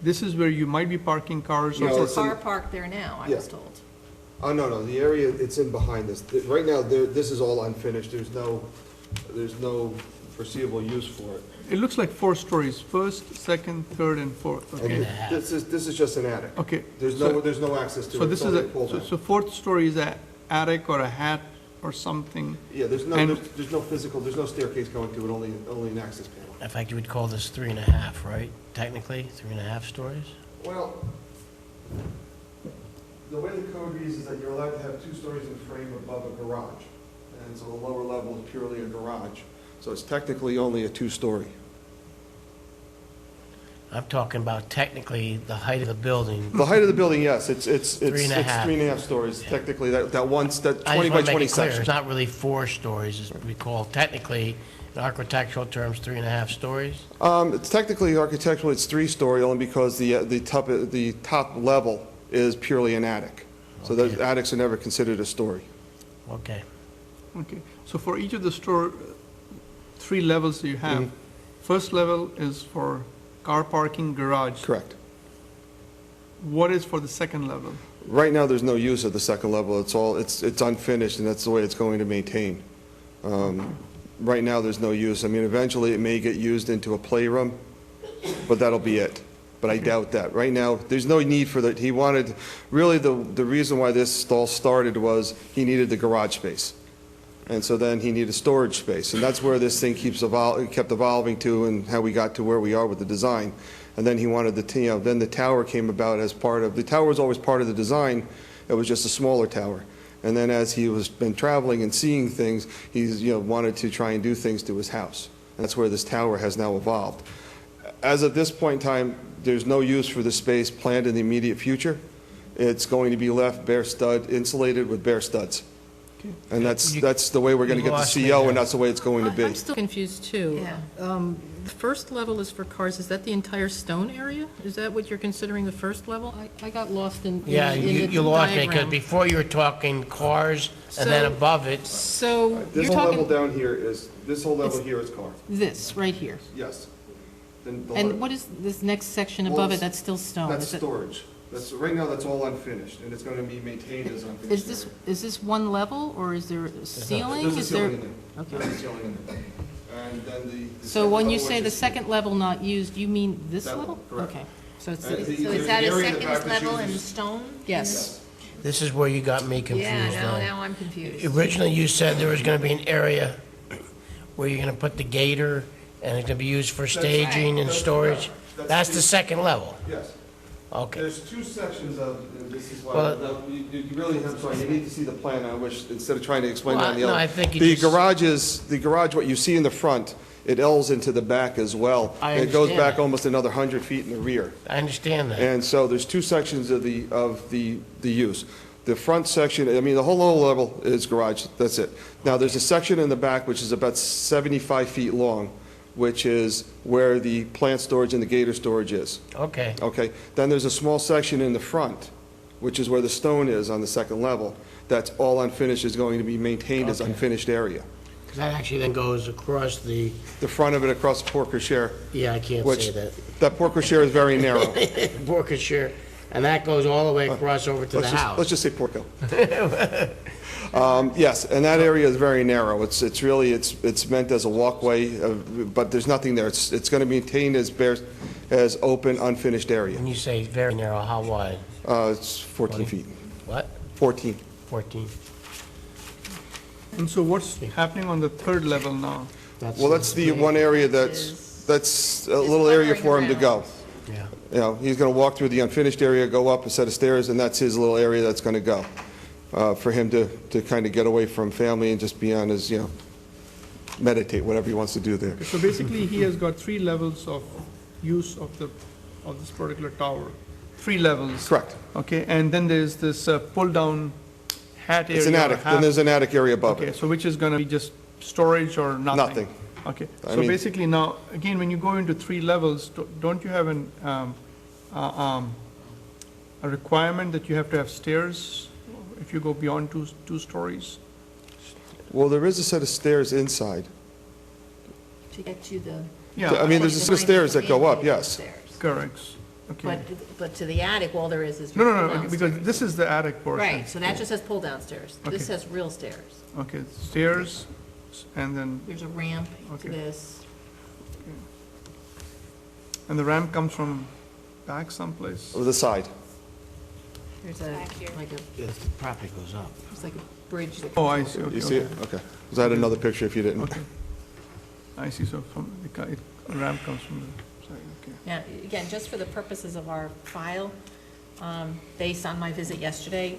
This is where you might be parking cars No, or There's it's a in- car parked there now, I Yeah. was told. Oh, no, the area, it's in behind this. Right now, this is all unfinished. There's no foreseeable use for it. It looks like 4 stories, first, second, third, and fourth, okay? And half. this is just an attic. Okay. There's so- no access to it. So this It's is only pull down. so 4th story is a attic or a hat or something? Yeah, there's no and- physical, there's no staircase going to it, only an access panel. In fact, you would call this 3.5, right? Technically, 3.5 stories? Well, the way the code reads is that you're allowed to have 2 stories in frame above a garage. And so the lower level is purely a garage. So it's technically only a 2-story. I'm talking about technically the height of the building. The height of the building, yes, it's 3.5. 3.5 stories, technically, that 20 I by just want to 20 make it clear, section. it's not really 4 stories, as we call technically, Architectural terms, 3.5 stories? It's technically architecturally, it's 3-story only because the top level is purely an attic. So those Okay. attics are never considered a story. Okay. Okay, so for each of the store, 3 levels that you have, first level is for car parking, garage. Correct. What is for the second level? Right now, there's no use of the second level. It's unfinished, and that's the way it's going to maintain. Right now, there's no use. I mean, eventually, it may get used into a playroom, but that'll be it. But I doubt that. Right now, there's no need for that. He wanted, really, the reason why this all started was he needed the garage space. And so then he needed storage space. And that's where this thing kept evolving to and how we got to where we are with the design. And then he wanted then the tower came about as part of, the tower was always part of the design. It was just a smaller tower. And then as he was been traveling and seeing things, he's, wanted to try and do things to his house. And that's where this tower has now evolved. As of this point in time, there's no use for the space planned in the immediate future. It's going to be left bare stud, insulated with bare studs. And that's the way we're going to You get the lost me CO, there. and that's the way it's going to be. I'm still confused, too. Yeah. The first level is for cars, is that the entire stone area? Is that what you're considering the first level? I got lost in the Yeah, you lost me, because diagram. before you were talking cars, and then So- above it, So, you're This whole level talking down here is, this whole level here is car. this, right here. Yes. And what is this next section above it, that's still stone? That's Is it- storage. Right now, that's all unfinished, and it's going to be maintained as unfinished. Is this one level, or is there a ceiling? There's a Is there? ceiling in there. Okay. There's a ceiling in there. And then the So second when you level, say which the is- second level not used, you mean this That level? level, correct. Okay, so it's, Uh, So the- is there's that an a area in the second back that level in uses- stone? yes. this is where you got me confused. Yeah, now. now I'm confused. Originally, you said there was going to be an area where you're going to put the gator, and it's going to be used for staging and That's storage. correct. That's the second level? Yes. Okay. There's 2 sections of, and this is why, Well- you really have, sorry, you need to see the plan, I wish, instead of trying to explain Well, it on the no, other. I think you The just- garage, what you see in the front, it L's into the back as well. I It goes understand back that. almost another 100 feet in the rear. I understand that. And so there's 2 sections of the use. The front section, I mean, the whole lower level is garage, that's it. Now, there's a section in the back which is about 75 feet long, which is where the plant storage and the gator storage is. Okay. Okay, then there's a small section in the front, which is where the stone is on the second level. That's all unfinished, is going to be maintained as Okay. unfinished area. 'Cause that actually then goes across the, The front of it across the porte cochere, yeah, I can't which, say that. that porte cochere is very narrow. Worcestershire, and that goes all the way across over to the Let's house. just say Porco. Yes, and that area is very narrow. It's really, it's meant as a walkway, but there's nothing there. It's going to be maintained as bare, as open, unfinished area. When you say very narrow, how wide? It's 14 feet. What? 14. 14? And so what's happening on the third level now? Well, that's the one area that's a little area for him to go. Yeah. You know, he's going to walk through the unfinished area, go up a set of stairs, and that's his little area that's going to go, for him to kind of get away from family and just be on his, meditate, whatever he wants to do there. So basically, he has got 3 levels of use of this particular tower. 3 levels. Correct. Okay, and then there's this pull-down hat area. It's an or attic, then half- there's an attic area above Okay, it. so which is gonna be just storage or nothing? Nothing. Okay, I so mean- basically now, again, when you go into 3 levels, don't you have a requirement that you have to have stairs if you go beyond two stories? Well, there is a set of stairs inside. To get to the. Yeah, I mean, there's a set of stairs that go up, yes. correct, okay. But to the attic, all there is No, pull-down no, because stairs. this is the attic portion. Right, so that just says pull-down stairs. This Okay. says real stairs. Okay, stairs, and then, There's a ramp to Okay. this. and the ramp comes from back someplace? Or the side. There's like a, It probably goes up. it's like a bridge that. Oh, I see, okay. You see it? Okay. Was that another picture if you didn't? Okay. I see, so from, the ramp comes from the side, okay. Now, again, just for the purposes of our file, based on my visit yesterday,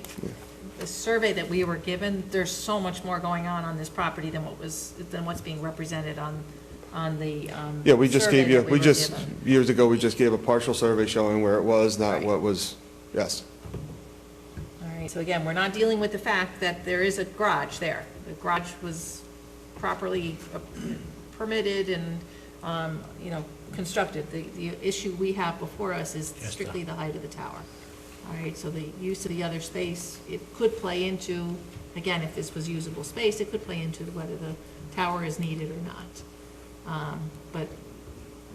the survey that we were given, there's so much more going on this property than what's being represented on the Yeah, we just survey gave you, that we we were just, given. years ago, we just gave a partial survey showing where it was, not Right. what was, yes. All right, so again, we're not dealing with the fact that there is a garage there. The garage was properly permitted and, constructed. The issue we have before us is Yes, strictly the height of the tower. All right, so the use of the other space, it could play into, again, if this was usable space, it could play into whether the tower is needed or not. But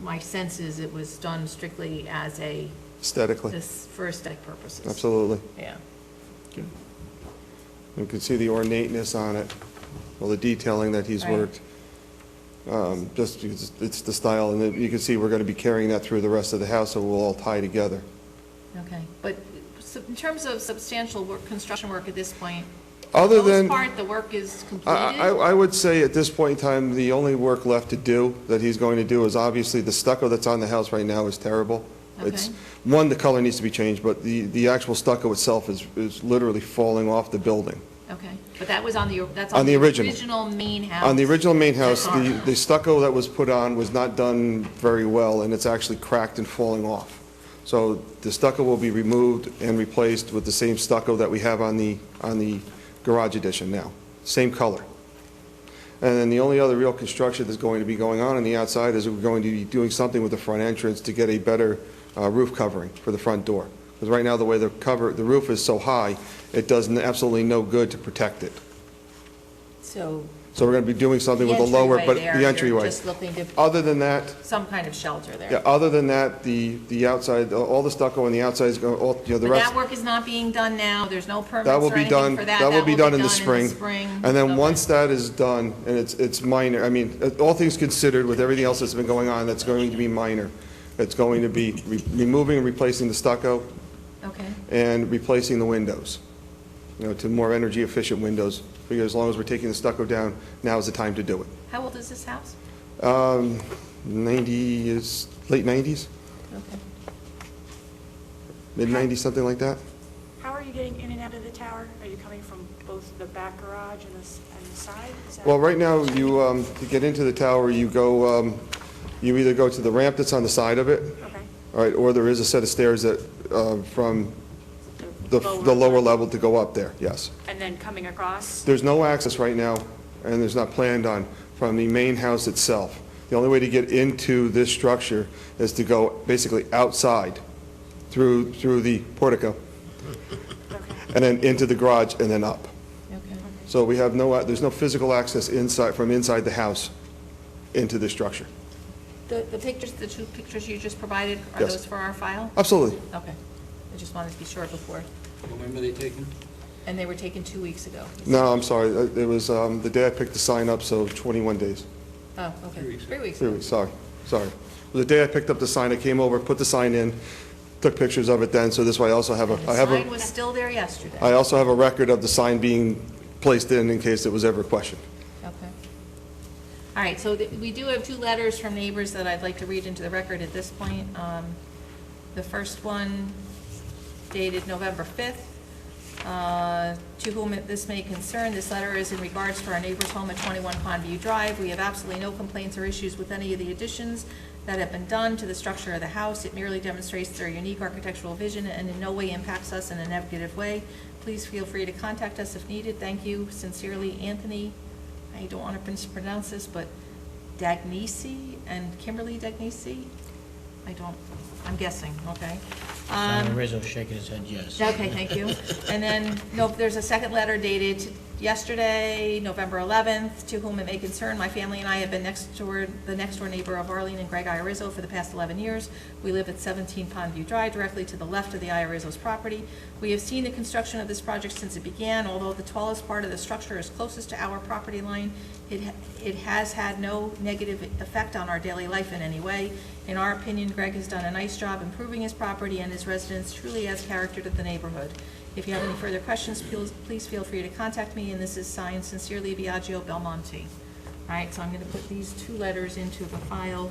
my sense is it was done strictly as Aesthetically, for aesthetic purposes. absolutely. Yeah. You can see the ornateness on it, well, the detailing that he's Right. worked. Just because it's the style, and then you can see we're going to be carrying that through the rest of the house, so we'll all tie together. Okay, but in terms of substantial work, construction work at this point, Other for the than, most part, the work is I completed? I would say at this point in time, the only work left to do, that he's going to do, is obviously the stucco that's on the house right now is terrible. It's, Okay. one, the color needs to be changed, but the actual stucco itself is literally falling off the building. Okay, but that was that's On on the the original. original main house? On the original main house, That's the stucco that was put on was not done very well, and it's actually cracked and falling off. So the stucco will be removed and replaced with the same stucco that we have on the garage addition now, same color. And then the only other real construction that's going to be going on the outside is we're going to be doing something with the front entrance to get a better roof covering for the front door. Because right now, the way the roof is so high, it does absolutely no good to protect it. So So we're going to be doing something the with the lower, entryway but there, the you're entryway. just looking to, Other than that, some kind of shelter there? yeah, other than that, the outside, all the stucco on the outside is going, all, the But rest, that work is not being done now, there's no permits that will or be anything done, for that? that will be done in the spring? spring. And then Okay. once that is done, and it's minor, I mean, all things considered, with everything else that's been going on, that's going to be minor. It's going to be removing and replacing the stucco Okay, and replacing the windows, to more energy efficient windows, because as long as we're taking the stucco down, now is the time to do it. how old is this house? 90 is, late 90s, Okay. mid-90s, something like that. How are you getting in and out of the tower? Are you coming from both the back garage and the side? Is that- Well, right now, you, to get into the tower, you go, you either go to the ramp that's on the side of it, Okay. all right, or there is a set of stairs that, from the Lower lower level to go up there, yes. And then coming across? There's no access right now, and there's not planned on, from the main house itself. The only way to get into this structure is to go basically outside through the portico, Okay. and then into the garage, and then up. Okay. So we have no, there's no physical access inside, from inside the house into the structure. The pictures, the two pictures you just provided, are Yes. those for our file? Absolutely. Okay, I just wanted to be sure before. When were they taken? And they were taken 2 weeks ago? No, I'm sorry, it was the day I picked the sign up, so 21 days. Oh, okay, 3 weeks. 3 weeks, sorry. The day I picked up the sign, I came over, put the sign in, took pictures of it then, so this way I also have And the sign was still there yesterday? I also have a record of the sign being placed in case it was ever questioned. Okay. All right, so we do have 2 letters from neighbors that I'd like to read into the record at this point. The first one dated November 5th, to whom this may concern. This letter is in regards to our neighbor's home at 21 Pondview Drive. We have absolutely no complaints or issues with any of the additions that have been done to the structure of the house. It merely demonstrates their unique architectural vision and in no way impacts us in a negative way. Please feel free to contact us if needed. Thank you. Sincerely, Anthony, I don't want to mispronounce this, but Dagnese and Kimberly Dagnese? I'm guessing, okay. Rizzo's shaking his head yes. Okay, thank you. And then, no, there's a second letter dated yesterday, November 11th, to whom it may concern. My family and I have been the next-door neighbor of Arlene and Greg Iarizzo for the past 11 years. We live at 17 Pondview Drive, directly to the left of the Iarizzo's property. We have seen the construction of this project since it began. Although the tallest part of the structure is closest to our property line, it has had no negative effect on our daily life in any way. In our opinion, Greg has done a nice job improving his property, and his residence truly adds character to the neighborhood. If you have any further questions, please feel free to contact me, and this is signed Sincerely Biagio Belmonte. All right, so I'm going to put these 2 letters into the file.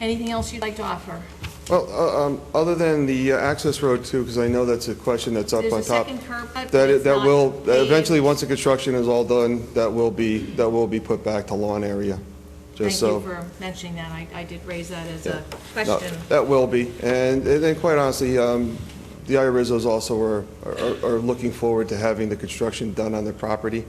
Anything else you'd like to offer? Well, other than the access road too, because I know that's a question that's up There's on a top. second curb cut, but That it's not will, paved. eventually, once the construction is all done, that will be put back to lawn area. Thank Just you so. for mentioning that. I did raise that as Yeah. a No, question. that will be, and then quite honestly, the Iarizzos also are looking forward to having the construction done on their property.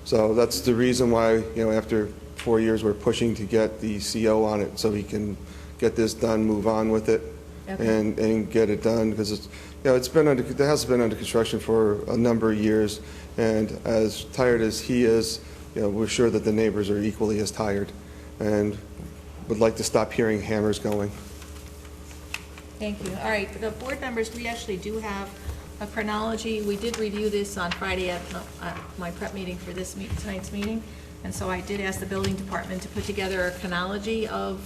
So that's the reason why, after 4 years, we're pushing to get the CO on it so he can get this done, move on with it, Okay. and get it done, because it's, it's been under, the house has been under construction for a number of years, and as tired as he is, we're sure that the neighbors are equally as tired, and would like to stop hearing hammers going. Thank you. All right, the board members, we actually do have a chronology. We did review this on Friday at my prep meeting for tonight's meeting, and so I did ask the building department to put together a chronology of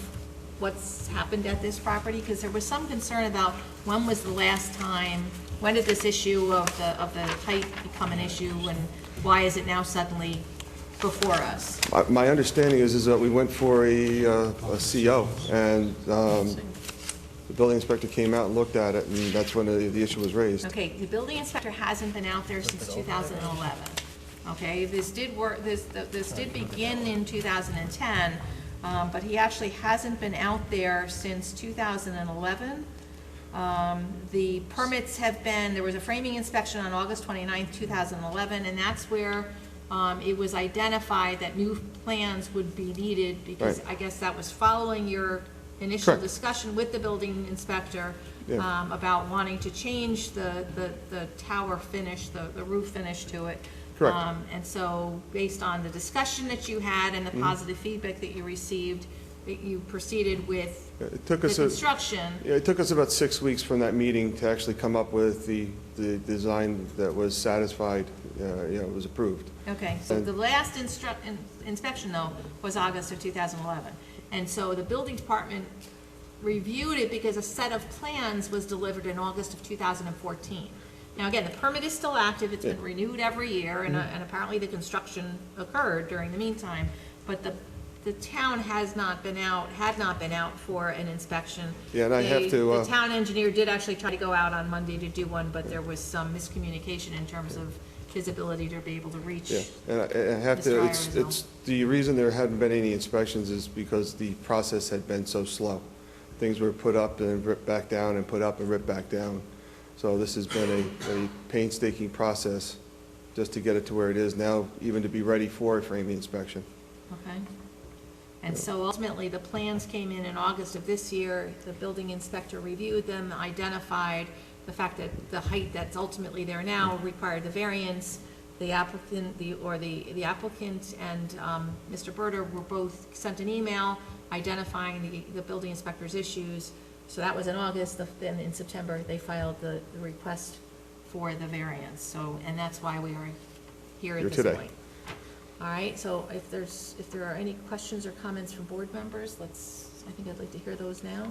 what's happened at this property, because there was some concern about when was the last time, when did this issue of the height become an issue, and why is it now suddenly before us? My understanding is that we went for a CO, and the building inspector came out and looked at it, and that's when the issue was raised. Okay, the building inspector hasn't been out there since 2011. Okay, this did begin in 2010, but he actually hasn't been out there since 2011. The permits have been, there was a framing inspection on August 29th, 2011, and that's where it was identified that new plans would be needed, because Right. I guess that was following your initial Correct. discussion with the building inspector Yeah. about wanting to change the tower finish, the roof finish to it. Correct. And so, based on the discussion that you had and the positive feedback that you received, that you proceeded with It took the us construction. it took us about 6 weeks from that meeting to actually come up with the design that was satisfied, was approved. Okay, so And- the last inspection, though, was August of 2011. And so the building department reviewed it because a set of plans was delivered in August of 2014. Now, again, the permit is still active, it's been renewed every year, and apparently the construction occurred during the meantime, but the town had not been out for an inspection. Yeah, and I have to, The town engineer did actually try to go out on Monday to do one, but there was some miscommunication in terms of his ability to be able to reach. Yeah, and I have Mr. to, Iredell. it's, the reason there hadn't been any inspections is because the process had been so slow. Things were put up and ripped back down, and put up and ripped back down. So this has been a painstaking process just to get it to where it is now, even to be ready for a framing inspection. Okay. And so ultimately, the plans came in August of this year. The building inspector reviewed them, identified the fact that the height that's ultimately there now required the variance. The applicant, the applicant and Mr. Berter were both sent an email identifying the building inspector's issues. So that was in August. Then in September, they filed the request for the variance. So, and that's why we are here at Here this today. point. All right, so if there are any questions or comments from board members, I think I'd like to hear those now.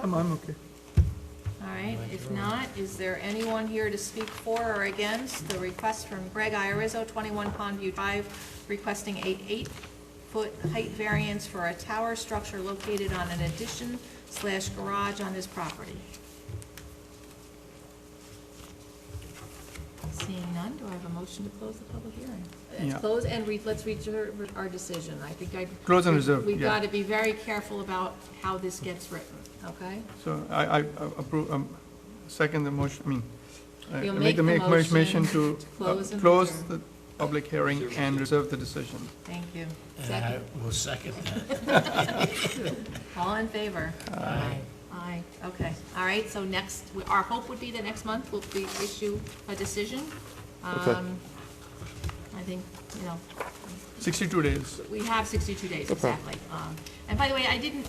I'm okay. All right, if not, is there anyone here to speak for or against the request from Greg Iarizzo, 21 Pondview Drive, requesting a 8-foot height variance for a tower structure located on an addition/garage on his property? Seeing none, do I have a motion to close the public hearing? Yeah. Close and let's reserve our decision. I think Close and reserve, we've yeah. got to be very careful about how this gets written, okay? So I approve, second the motion, You'll make the motion to close and close reserve. the public hearing and reserve the decision. Thank you. And I Second, will second that. all in favor? Aye. Aye, okay. All right, so next, our hope would be that next month we'll issue a decision. Okay. I think, 62 days. we have 62 days, exactly. And by the way, I didn't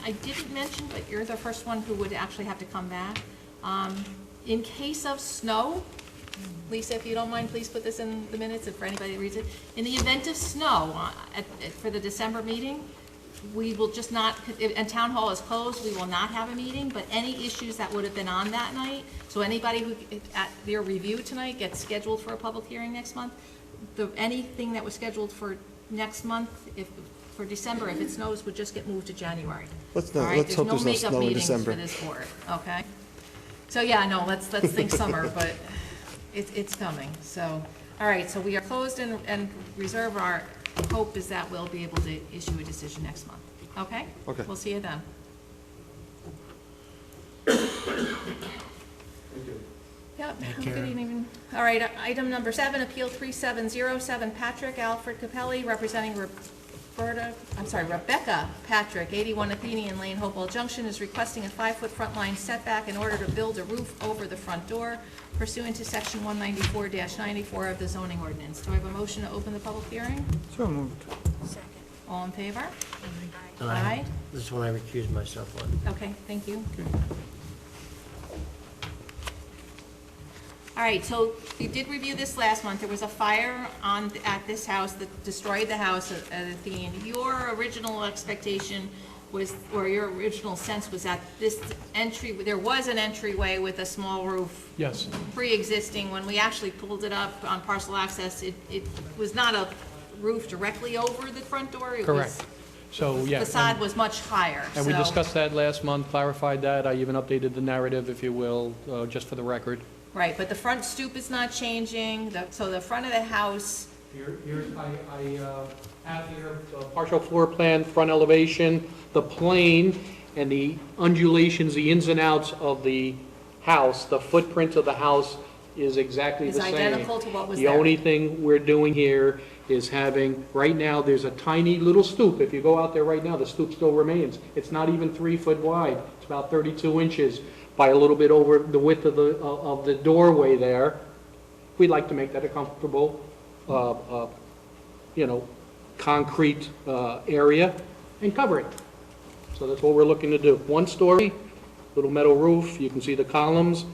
mention, but you're the first one who would actually have to come back. In case of snow, Lisa, if you don't mind, please put this in the minutes, if for anybody reads it. In the event of snow, for the December meeting, we will just not, and town hall is closed, we will not have a meeting, but any issues that would have been on that night, so anybody who, at their review tonight, gets scheduled for a public hearing next month, anything that was scheduled for next month, for December, if it snows, would just get moved to January. Let's All not, right, let's hope there's no makeup snow in meetings December. for this board, okay? So, yeah, no, let's think summer, but it's coming, so, all right, so we are closed and reserve. Our hope is that we'll be able to issue a decision next month, okay? Okay. We'll see you then. Yep, have a good evening. All right, item number 7, Appeal 3707, Patrick Alfred Capelli, representing Rebecca Patrick, 81 Athenian Lane, Hopewell Junction, is requesting a 5-foot front line setback in order to build a roof over the front door pursuant to section 194-94 of the zoning ordinance. Do I have a motion to open the public hearing? So moved. Second. All in favor? And Aye. This is one I recused myself on. Okay, thank you. All right, so we did review this last month. There was a fire at this house that destroyed the house at Athenian. Your original expectation was, or your original sense was that this entry, there was an entryway with a small roof. Yes. Pre-existing. When we actually pulled it up on parcel access, it was not a roof directly over the front door. It was- Correct. So, yeah. Facade was much higher, And we so- discussed that last month, clarified that. I even updated the narrative, if you will, just for the record. Right, but the front stoop is not changing, so the front of the house, I have here the partial floor plan, front elevation, the plane, and the undulations, the ins and outs of the house. The footprint of the house is exactly is the same. identical to what was The there. only thing we're doing here is having, right now, there's a tiny little stoop. If you go out there right now, the stoop still remains. It's not even 3 foot wide. It's about 32 inches by a little bit over the width of the doorway there. We'd like to make that a comfortable, concrete area and cover it. So that's what we're looking to do. 1 story, little metal roof. You can see the columns,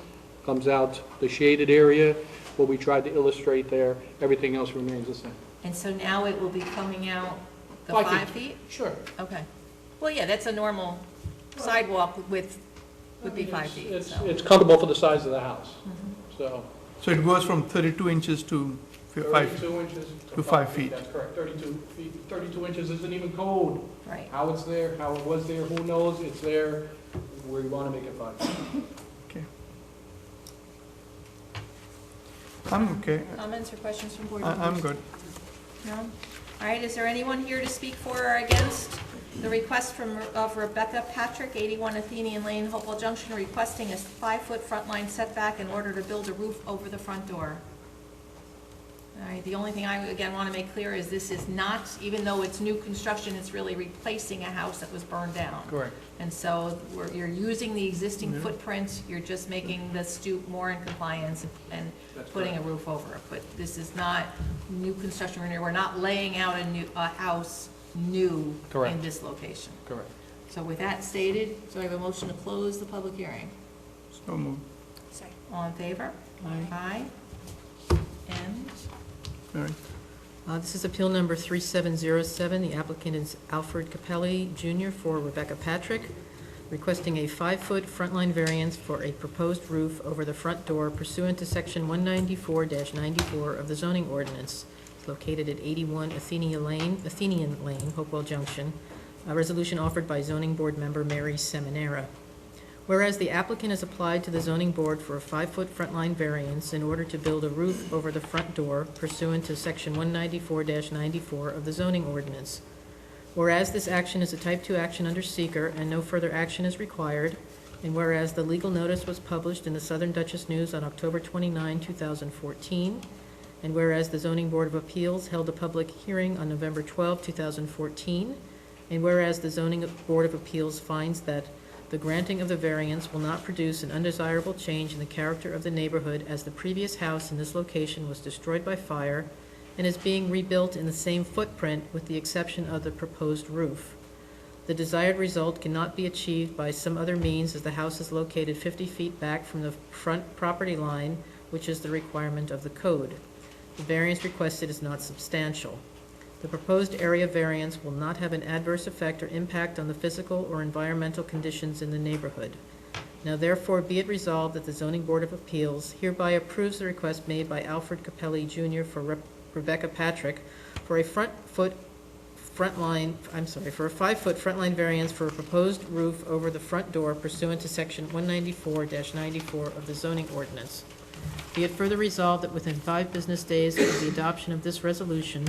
comes out the shaded area. What we tried to illustrate there, everything else remains the same. And so now it will be coming out the 5 5 feet. feet? Sure. Okay. Well, yeah, that's a normal sidewalk with, would be 5 feet, so. It's comfortable for the size of the house, so. So it goes from 32 inches to 5 feet. 32 inches to 5 feet. That's correct, 32 feet, 32 inches isn't even code. Right. How it's there, how it was there, who knows, it's there, we want to make it 5 feet. Okay. I'm okay. Comments or questions from board I'm members? good. No? All right, is there anyone here to speak for or against the request of Rebecca Patrick, 81 Athenian Lane, Hopewell Junction, requesting a 5-foot front line setback in order to build a roof over the front door? All right, the only thing I, again, want to make clear is this is not, even though it's new construction, it's really replacing a house that was burned down. Correct. And so you're using the existing footprint, you're just making the stoop more in compliance and That's putting a correct. roof over it. But this is not new construction, we're not laying out a house new Correct. in this location. Correct. So with that stated, so I have a motion to close the public hearing. So moved. Second. All in favor? Aye. And All right. This is appeal number 3707. The applicant is Alfred Capelli Jr. for Rebecca Patrick, requesting a 5-foot front line variance for a proposed roof over the front door pursuant to section 194-94 of the zoning ordinance. It's located at 81 Athenian Lane, Hopewell Junction. A resolution offered by zoning board member Mary Seminara. Whereas the applicant has applied to the zoning board for a 5-foot front line variance in order to build a roof over the front door pursuant to section 194-94 of the zoning ordinance. Whereas this action is a type 2 action under seeker and no further action is required, and whereas the legal notice was published in the Southern Dutchess News on October 29, 2014, and whereas the Zoning Board of Appeals held a public hearing on November 12, 2014, and whereas the Zoning Board of Appeals finds that the granting of the variance will not produce an undesirable change in the character of the neighborhood as the previous house in this location was destroyed by fire and is being rebuilt in the same footprint with the exception of the proposed roof. The desired result cannot be achieved by some other means as the house is located 50 feet back from the front property line, which is the requirement of the code. The variance requested is not substantial. The proposed area variance will not have an adverse effect or impact on the physical or environmental conditions in the neighborhood. Now therefore be it resolved that the Zoning Board of Appeals hereby approves the request made by Alfred Capelli Jr. for Rebecca Patrick for a 5-foot front line variance for a proposed roof over the front door pursuant to section 194-94 of the zoning ordinance. Be it further resolved that within 5 business days of the adoption of this resolution,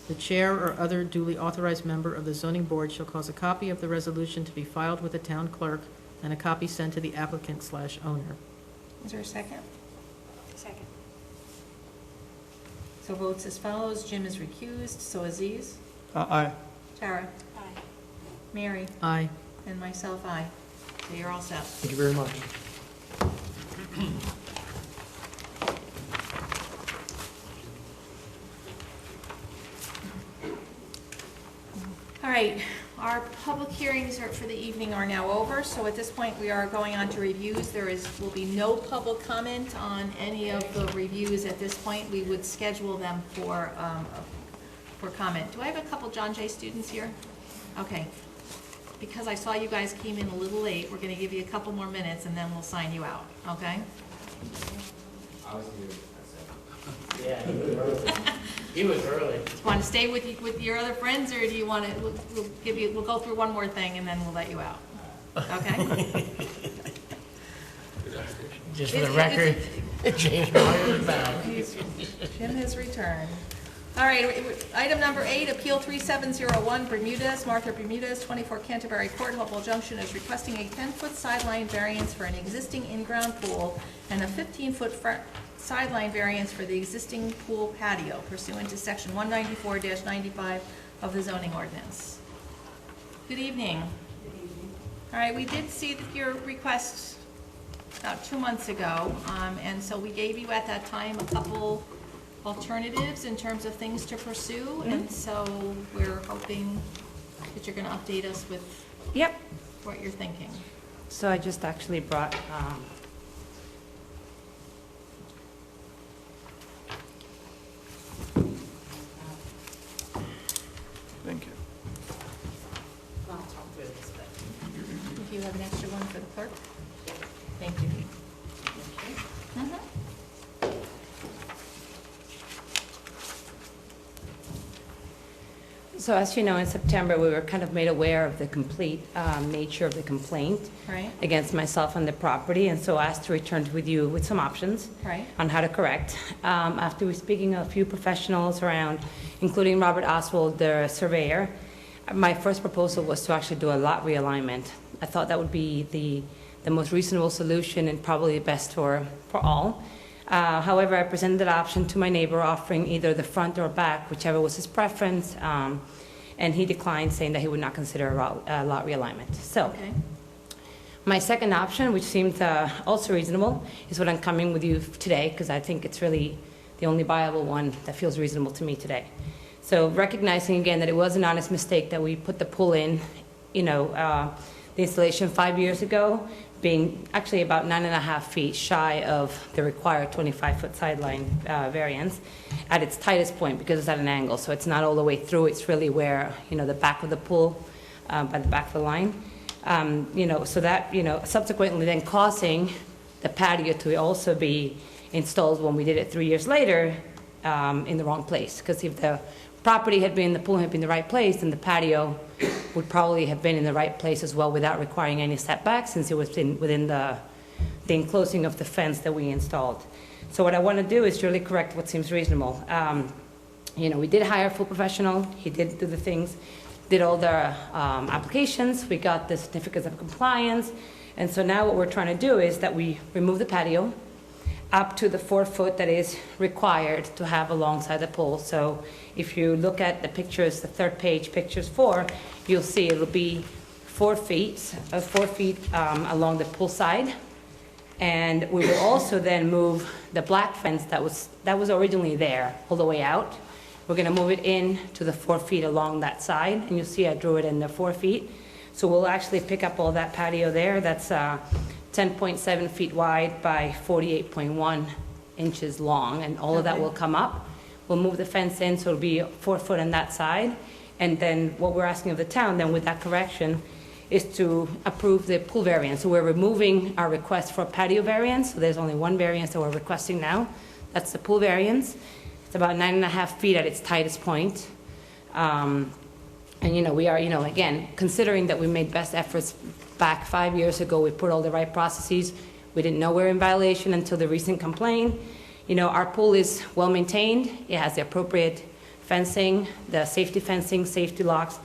the chair or other duly authorized member of the zoning board shall cause a copy of the resolution to be filed with the town clerk and a copy sent to the applicant/owner. is there a second? Second. So votes as follows, Jim is recused, so Aziz, Aye. Tara? Aye. Mary? Aye. And myself, aye. So you're all set. Thank you very much. All right, our public hearings for the evening are now over, so at this point, we are going on to reviews. There will be no public comment on any of the reviews at this point. We would schedule them for comment. Do I have a couple John Jay students here? Okay. Because I saw you guys came in a little late, we're gonna give you a couple more minutes, and then we'll sign you out, okay? Yeah, he was early. He was early. Do you want to stay with your other friends, or do you want to, we'll go through one more thing and then we'll let you out, okay? Just for the record, James Meyer is back. Jim has returned. All right, item number 8, Appeal 3701, Bermudez, Martha Bermudez, 24 Canterbury Court, Hopewell Junction, is requesting a 10-foot sideline variance for an existing in-ground pool and a 15-foot front sideline variance for the existing pool patio pursuant to section 194-95 of the zoning ordinance. Good evening. Good evening. All right, we did see your request about 2 months ago, and so we gave you at that time a couple alternatives in terms of things to pursue, and so we're hoping that you're going to update us with what you're thinking. So I just actually brought, Thank you. If you have an extra one for the clerk. Thank you. Mhm. so as you know, in September, we were kind of made aware of the complete nature of the complaint Right, against myself and the property, and so asked to return with you with some options right, on how to correct. After we speaking of a few professionals around, including Robert Oswald, the surveyor, my first proposal was to actually do a lot realignment. I thought that would be the most reasonable solution and probably the best for all. However, I presented that option to my neighbor, offering either the front or back, whichever was his preference, and he declined, saying that he would not consider a lot realignment. So, okay, my second option, which seemed also reasonable, is what I'm coming with you today, because I think it's really the only viable one that feels reasonable to me today. So, recognizing again that it was an honest mistake that we put the pool in, the installation 5 years ago, being actually about 9.5 feet shy of the required 25-foot sideline variance at its tightest point, because it's at an angle, so it's not all the way through. It's really where, the back of the pool, by the back of the line. So that, subsequently then causing the patio to also be installed when we did it 3 years later in the wrong place. Because if the property had been, the pool had been in the right place, then the patio would probably have been in the right place as well without requiring any setbacks, since it was within the enclosing of the fence that we installed. So what I want to do is really correct what seems reasonable. We did hire a full professional. He did do the things, did all the applications. We got the certificates of compliance. And so now what we're trying to do is that we remove the patio up to the 4 foot that is required to have alongside the pool. So if you look at the pictures, the third page, pictures 4, you'll see it'll be 4 feet along the pool side. And we will also then move the black fence that was originally there all the way out. We're going to move it in to the 4 feet along that side, and you'll see I drew it in the 4 feet. So we'll actually pick up all that patio there. That's 10.7 feet wide by 48.1 inches long, and all of that will come up. We'll move the fence in, so it'll be 4 foot on that side. And then what we're asking of the town, then with that correction, is to approve the pool variance. So we're removing our request for a patio variance. So there's only one variance that we're requesting now. That's the pool variance. It's about 9.5 feet at its tightest point. And, we are, again, considering that we made best efforts back 5 years ago, we put all the right processes. We didn't know we were in violation until the recent complaint. Our pool is well maintained. It has the appropriate fencing, the safety fencing, safety locks.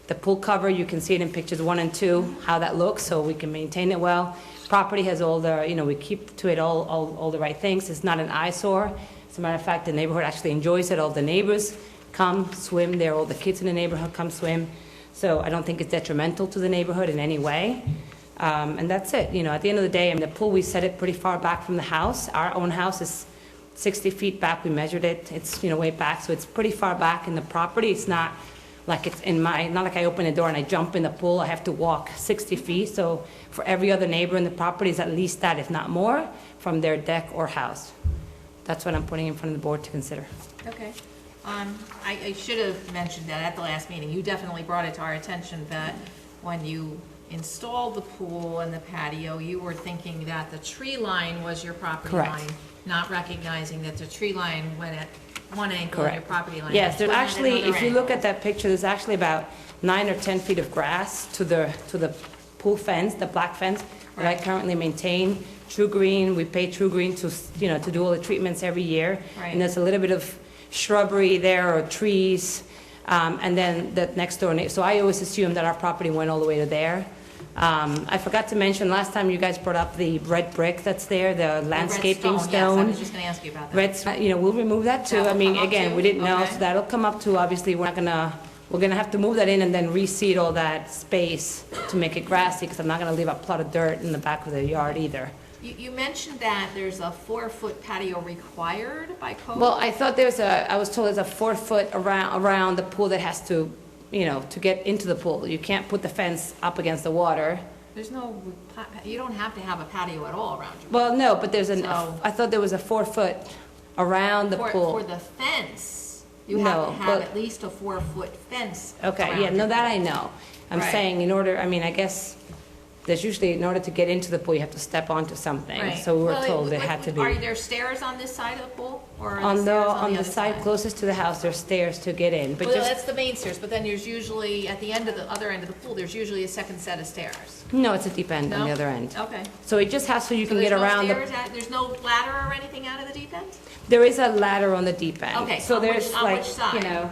The pool cover, you can see it in pictures 1 and 2, how that looks, so we can maintain it well. Property has all the, we keep to it all the right things. It's not an eyesore. As a matter of fact, the neighborhood actually enjoys it. All the neighbors come swim there. All the kids in the neighborhood come swim. So I don't think it's detrimental to the neighborhood in any way. And that's it. You know, at the end of the day, I mean, the pool, we set it pretty far back from the house. Our own house is 60 feet back. We measured it. It's, you know, way back. So it's pretty far back in the property. It's not like it's in my, not like I open the door and I jump in the pool. I have to walk 60 feet. So for every other neighbor in the property is at least that, if not more, from their deck or house. That's what I'm putting in front of the board to consider. Okay. I should have mentioned that at the last meeting. You definitely brought it to our attention that when you installed the pool and the patio, you were thinking that the tree line was your property Correct. line, not recognizing that the tree line went at one angle of your Correct. property line. Yes, there's went at actually, another if you look angle. at that picture, there's actually about 9 or 10 feet of grass to the pool fence, the black fence that I Right. currently maintain. True Green, we pay True Green to, you know, to do all the treatments every year. Right. And there's a little bit of shrubbery there or trees, and then the next door, so I always assumed that our property went all the way to there. I forgot to mention, last time you guys brought up the red brick that's there, the The red landscaping Yes, I stone. was just gonna ask you about that. Red, you know, we'll remove that too. That I will mean, come up again, too? we didn't know, Okay. so that'll come up too. Obviously, we're gonna have to move that in and then reseed all that space to make it grassy, because I'm not gonna leave a plot of dirt in the back of the yard either. You mentioned that there's a 4-foot patio required by code? Well, I thought I was told there's a 4 foot around the pool that has to, you know, to get into the pool. You can't put the fence up against the water. There's no, you don't have to have a patio at all around your. Well, no, but there's So- I thought there was a 4 foot around the For pool. the fence, you No, have to have but- at least a 4-foot fence. Okay, around yeah, no, your that pool. I know. I'm Right. saying in order, I mean, I guess, there's usually, in order to get into the pool, you have to step onto something. Right. So we were Well, told it had to be. Are there stairs on this side of the pool, or are the On stairs on the other side closest to the house, there's stairs to get in, but Well, just, that's the main stairs, but then there's usually, at the end of the, other end of the pool, there's usually a second set of stairs. no, it's a deep end on No? the other end. Okay. So it just has so you So can get there's no around the, stairs there's no ladder or anything out of the deep end? there is a ladder on the deep end. Okay, So on which- there's on like, which side? you know,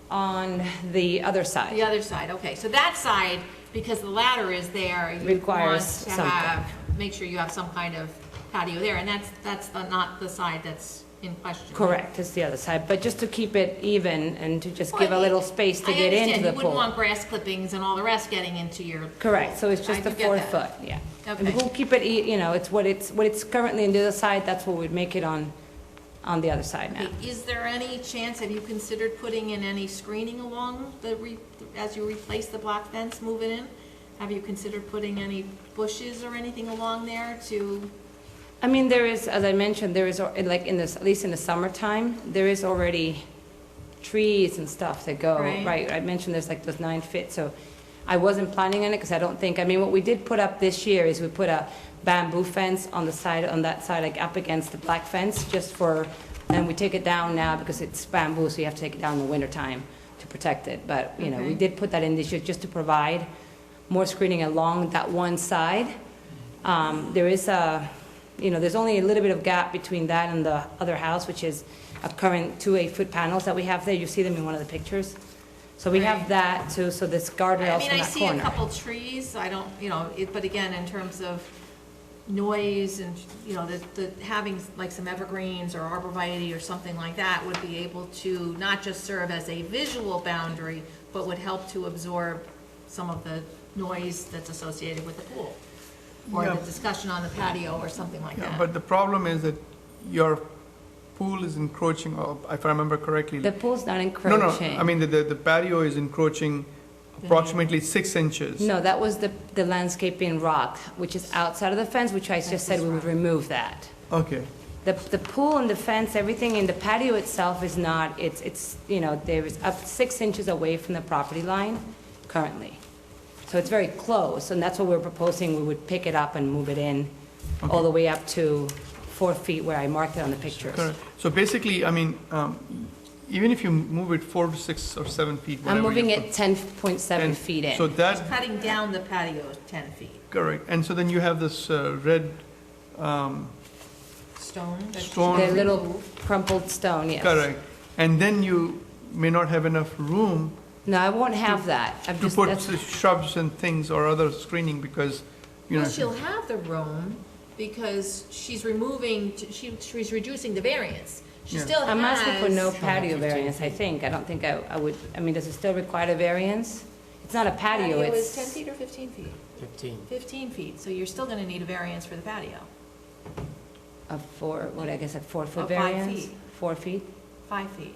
on the other side. The other side, okay. So that side, because the ladder is there, you Requires want to have, make sure you have some kind of patio there, and that's not the side that's in question. Correct, it's the other side, but just to keep it even and to just give a Well, little space to I get understand. into the You wouldn't pool. want grass clippings and all the rest getting into your. Correct, so it's I just a do get 4 that. foot, yeah. And Okay. we'll keep it, you know, it's what it's currently on the other side, that's what we'd make it on the other side now. Okay, is there any chance, have you considered putting in any screening along as you replace the black fence, move it in? Have you considered putting any bushes or anything along there to, I mean, there is, as I mentioned, there is, like, in this, at least in the summertime, there is already trees and stuff that go, Right. right? I mentioned there's like those 9 feet, so I wasn't planning on it, because I don't think, I mean, what we did put up this year is we put a bamboo fence on the side, on that side, like up against the black fence, just for, and we take it down now because it's bamboo, so you have to take it down in the wintertime to protect it. But, you know, we Okay. did put that in this year just to provide more screening along that one side. There is a, you know, there's only a little bit of gap between that and the other house, which is a current 2 8-foot panels that we have there. You see them in one of the pictures. So we have Right. that too, so this I guardrails mean, from I that see a corner. couple trees, I don't, you know, but again, in terms of noise and, you know, the having like some evergreens or arborvitae or something like that would be able to not just serve as a visual boundary, but would help to absorb some of the noise that's associated with the pool, or Yeah. the discussion on the patio or something like Yeah, that. but the problem is that your pool is encroaching, if I remember correctly. The pool's not No, encroaching. no, I mean, the patio is encroaching approximately 6 inches. No, that was the landscaping rock, which is outside of the fence, which I just said we would remove that. Okay, The pool and the fence, everything in the patio itself is not, it's, you know, there is up 6 inches away from the property line currently. So it's very close, and that's what we're proposing, we would pick it up and move it in all the way up to 4 feet where I marked it on the pictures. correct. So basically, I mean, even if you move it 4 to 6 or 7 feet, whatever. I'm moving you it 10.7 put- feet in. So that, Just cutting down the patio 10 feet. correct, and so then you have this red, Stone? that's- Stone. The little crumpled stone, yes. correct, and then you may not have enough room No, I won't have that. I'm to just, put that's, the shrubs and things or other screening because, you know. Well, she'll have the room because she's removing, she's reducing the variance. She Yeah. still has. I'm asking for no patio variance, I think. I don't think I would, I mean, does it still require a variance? It's not a patio, Patio it's... is 10 feet or 15 feet? 15. 15 feet, so you're still gonna need a variance for the patio. A 4-foot Of 5 variance? feet. 4 feet? 5 feet.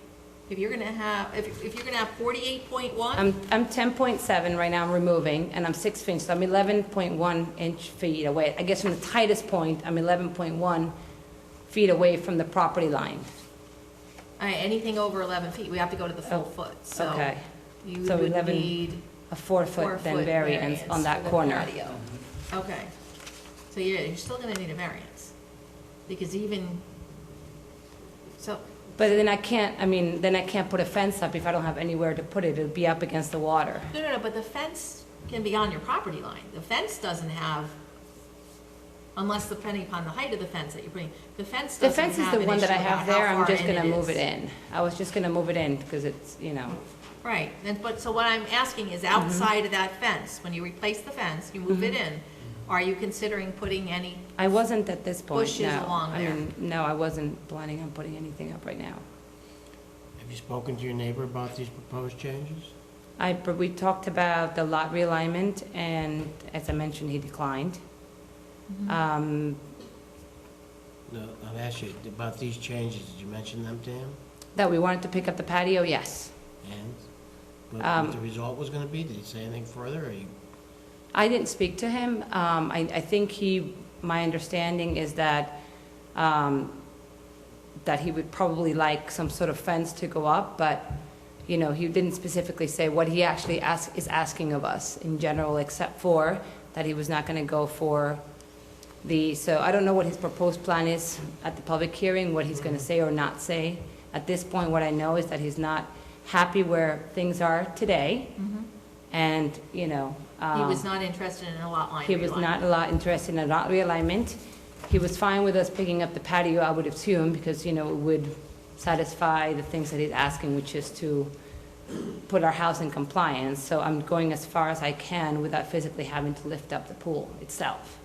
If you're gonna have, if you're gonna have 48.1, I'm 10.7 right now, I'm removing, and I'm 6 feet, so I'm 11.1 feet away. I guess from the tightest point, I'm 11.1 feet away from the property line. anything over 11 feet, we have to go to the full foot, so Okay, you So would 11 need a 4-foot then variance on that for the corner. patio. Okay, so you're still gonna need a variance, because so, But then I can't, then I can't put a fence up if I don't have anywhere to put it. It'll be up against the water. no, but the fence can be on your property line. The fence doesn't have, unless depending upon the height of the fence that you're putting, the fence The doesn't have fence is the an one that I issue have about there, how I'm far just in gonna move is. it in. I was just gonna move it in because it's, Right, but, so what I'm asking is outside of that fence, when you replace the fence, you move it in, are you considering putting any, I wasn't at this point, Bushes no. along there. No, I wasn't planning on putting anything up right now. Have you spoken to your neighbor about these proposed changes? But we talked about the lot realignment, and as I mentioned, he declined. No, I've asked you about these changes. Did you mention them to him? That we wanted to pick up the patio, yes. And what the result was gonna be? Did he say anything further, or you? I didn't speak to him. I think my understanding is that, that he would probably like some sort of fence to go up, but, he didn't specifically say what he actually is asking of us in general, except for that he was not going to go for so I don't know what his proposed plan is at the public hearing, what he's going to say or not say. At this point, what I know is that he's not happy where things are today, and, he was not interested in a lot line he was not interested in a lot realignment. He was fine with us picking up the patio, I would assume, because, it would satisfy the things that he's asking, which is to put our house in compliance. So I'm going as far as I can without physically having to lift up the pool itself.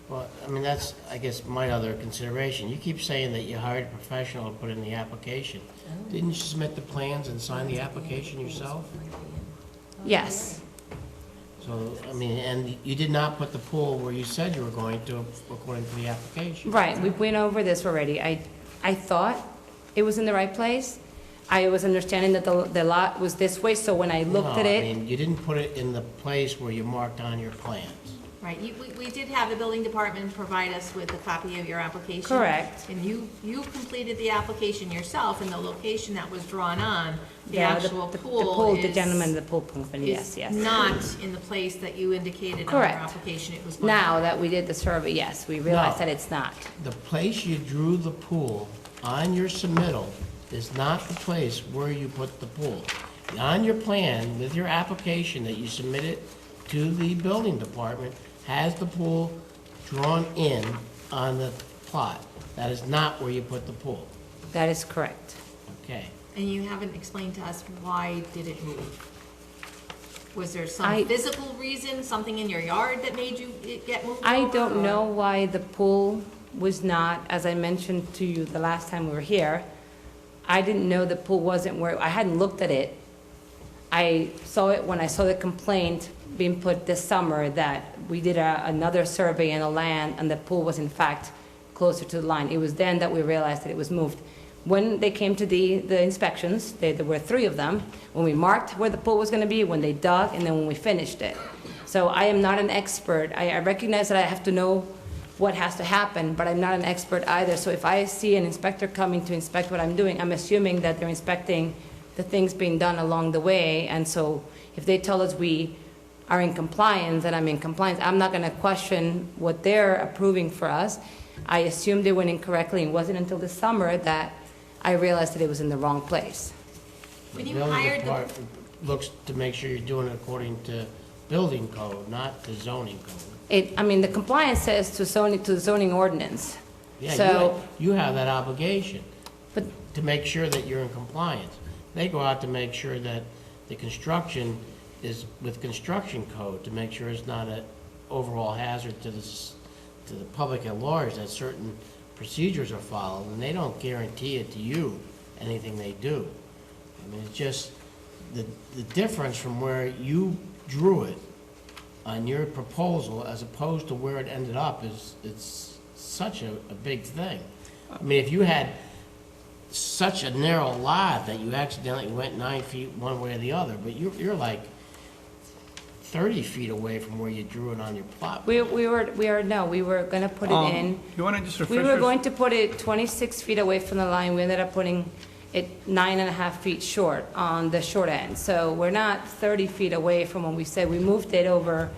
Well, that's, I guess, my other consideration. You keep saying that you hired a professional to put in the application. Didn't you submit the plans and sign the application yourself? Yes. So, and you did not put the pool where you said you were going to, according to the application. Right, we went over this already. I thought it was in the right place. I was understanding that the lot was this way, so when I looked at it... You didn't put it in the place where you marked on your plans. Right, we did have the building department provide us with a copy of your application. Correct. And you completed the application yourself, and the location that was drawn on, the Yeah, actual the pool is... The gentleman in the pool company, yes, yes. not in the place that you indicated on your Correct. application it was going. Now that we did the survey, yes, we realized No. that it's not. The place you drew the pool on your submittal is not the place where you put the pool. On your plan, with your application that you submitted to the building department, has the pool drawn in on the plot. That is not where you put the pool. That is correct. Okay. And you haven't explained to us why did it move? Was there I- some physical reason, something in your yard that made it get moved I over, don't or- know why the pool was not, as I mentioned to you the last time we were here, I didn't know the pool wasn't where, I hadn't looked at it. I saw it when I saw the complaint being put this summer that we did another survey in the land and the pool was in fact closer to the line. It was then that we realized that it was moved. When they came to the inspections, there were 3 of them, when we marked where the pool was going to be, when they dug, and then when we finished it. So I am not an expert. I recognize that I have to know what has to happen, but I'm not an expert either. So if I see an inspector coming to inspect what I'm doing, I'm assuming that they're inspecting the things being done along the way. And so if they tell us we are in compliance, and I'm in compliance, I'm not going to question what they're approving for us. I assumed they went in correctly. It wasn't until the summer that I realized that it was in the wrong place. When The you building hired the, department looks to make sure you're doing it according to building code, not the zoning code. The compliance says to the zoning ordinance. Yeah, So, you have that obligation but to make sure that you're in compliance. They go out to make sure that the construction is with construction code, to make sure it's not an overall hazard to the public at large, that certain procedures are followed, and they don't guarantee it to you, anything they do. It's just, the difference from where you drew it on your proposal as opposed to where it ended up it's such a big thing. I mean, if you had such a narrow lot that you accidentally went 9 feet one way or the other, but you're like 30 feet away from where you drew it on your plot. We were gonna put it in. You want to just We refresh? were going to put it 26 feet away from the line. We ended up putting it 9.5 feet short on the short end. So we're not 30 feet away from when we said we moved it over.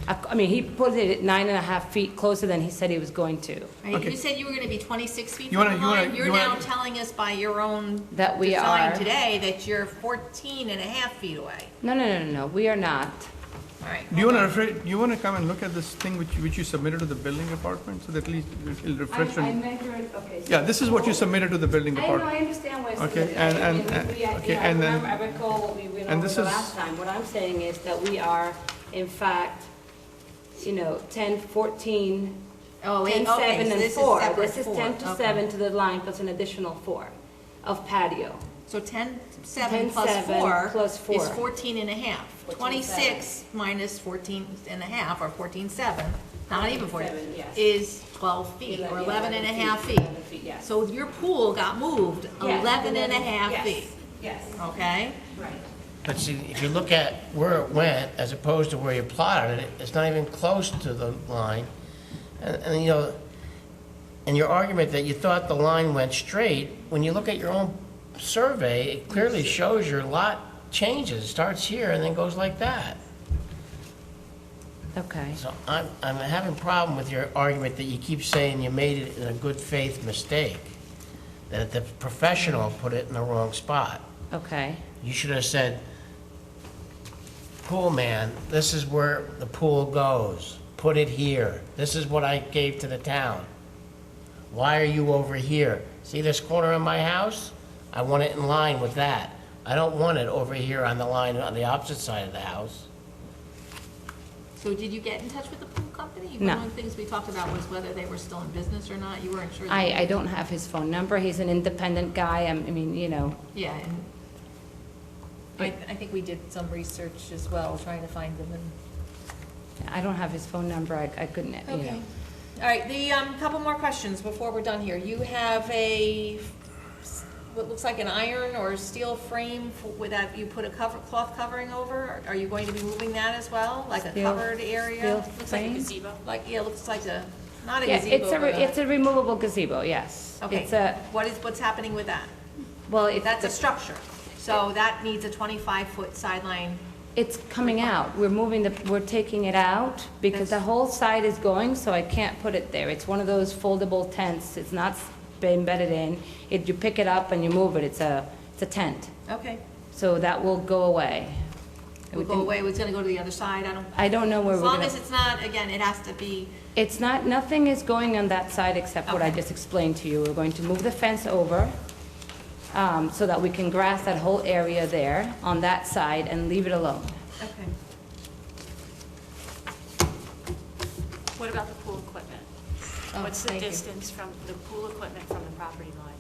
I mean, he put it at 9.5 feet closer than he said he was going to. Right, Okay. you said you were gonna be 26 feet You from wanna- the you wanna- line. You're you wanna- now telling us by your own That we design are. today that you're 14 and a half feet away. No, we are not. All right. Do you hold want on. to, do you want to come and look at this thing which you submitted to the building department, so that at least it'll refresh I them? measured, okay. Yeah, this is what you submitted to the building I know, I department. understand what I Okay, submitted. and- I mean, okay, I and then- remember, I recall what we went and over this the is- last time. What I'm saying is that we are, in fact, 10, 14, Oh, wait, 10, okay, 7, so and this is 4. separate This is four. 10 to Okay. 7 to the line plus an additional 4 of patio. So 10, 10, 7 plus 7 4 plus 4. is 14 and a half. 14, 26 minus 14 and a half, or 14.7, not even 14, 14.7, yes. is 12 feet, or 11 and a half feet. 11 feet, yes. So your pool got moved Yes, 11 and a half yes, feet, Yes, okay? right. But see, if you look at where it went as opposed to where you plotted it, it's not even close to the line. And you know, and your argument that you thought the line went straight, when you look at your own survey, it clearly shows your lot changes, starts here and then goes like that. Okay. So I'm having a problem with your argument that you keep saying you made it in a good faith mistake, that the professional put it in the wrong spot. Okay. You should have said, pool man, this is where the pool goes. Put it here. This is what I gave to the town. Why are you over here? See this corner of my house? I want it in line with that. I don't want it over here on the line on the opposite side of the house. So did you get in touch with the pool company? No. One of the things we talked about was whether they were still in business or not. You weren't sure. I don't have his phone number. He's an independent guy. I mean, you know. Yeah, and I think we did some research as well, trying to find them, and I don't have his phone number. I couldn't, you know. okay. All right, the, couple more questions before we're done here. You have what looks like an iron or steel frame with that, you put a cloth covering over? Are you going to be moving that as well, like a Steel- covered area? steel Looks like a frame? gazebo. Like, yeah, looks like not a Yeah, gazebo, but it's a removable gazebo, yes. okay, It's a, what's happening with that? well, it's, That's a structure, so that needs a 25-foot sideline. it's coming out. We're taking it out because the whole side is going, so I can't put it there. It's one of those foldable tents. It's not embedded in. You pick it up and you move it. It's a tent. Okay. So that will go away. It will go away, it's gonna go to the other side, I don't know where as we're long gonna. as it's not, again, it has to be, It's not, nothing is going on that side except what I Okay. just explained to you. We're going to move the fence over so that we can grass that whole area there on that side and leave it alone. okay. What about the pool equipment? Oh, What's the thank you. distance from the pool equipment from the property line?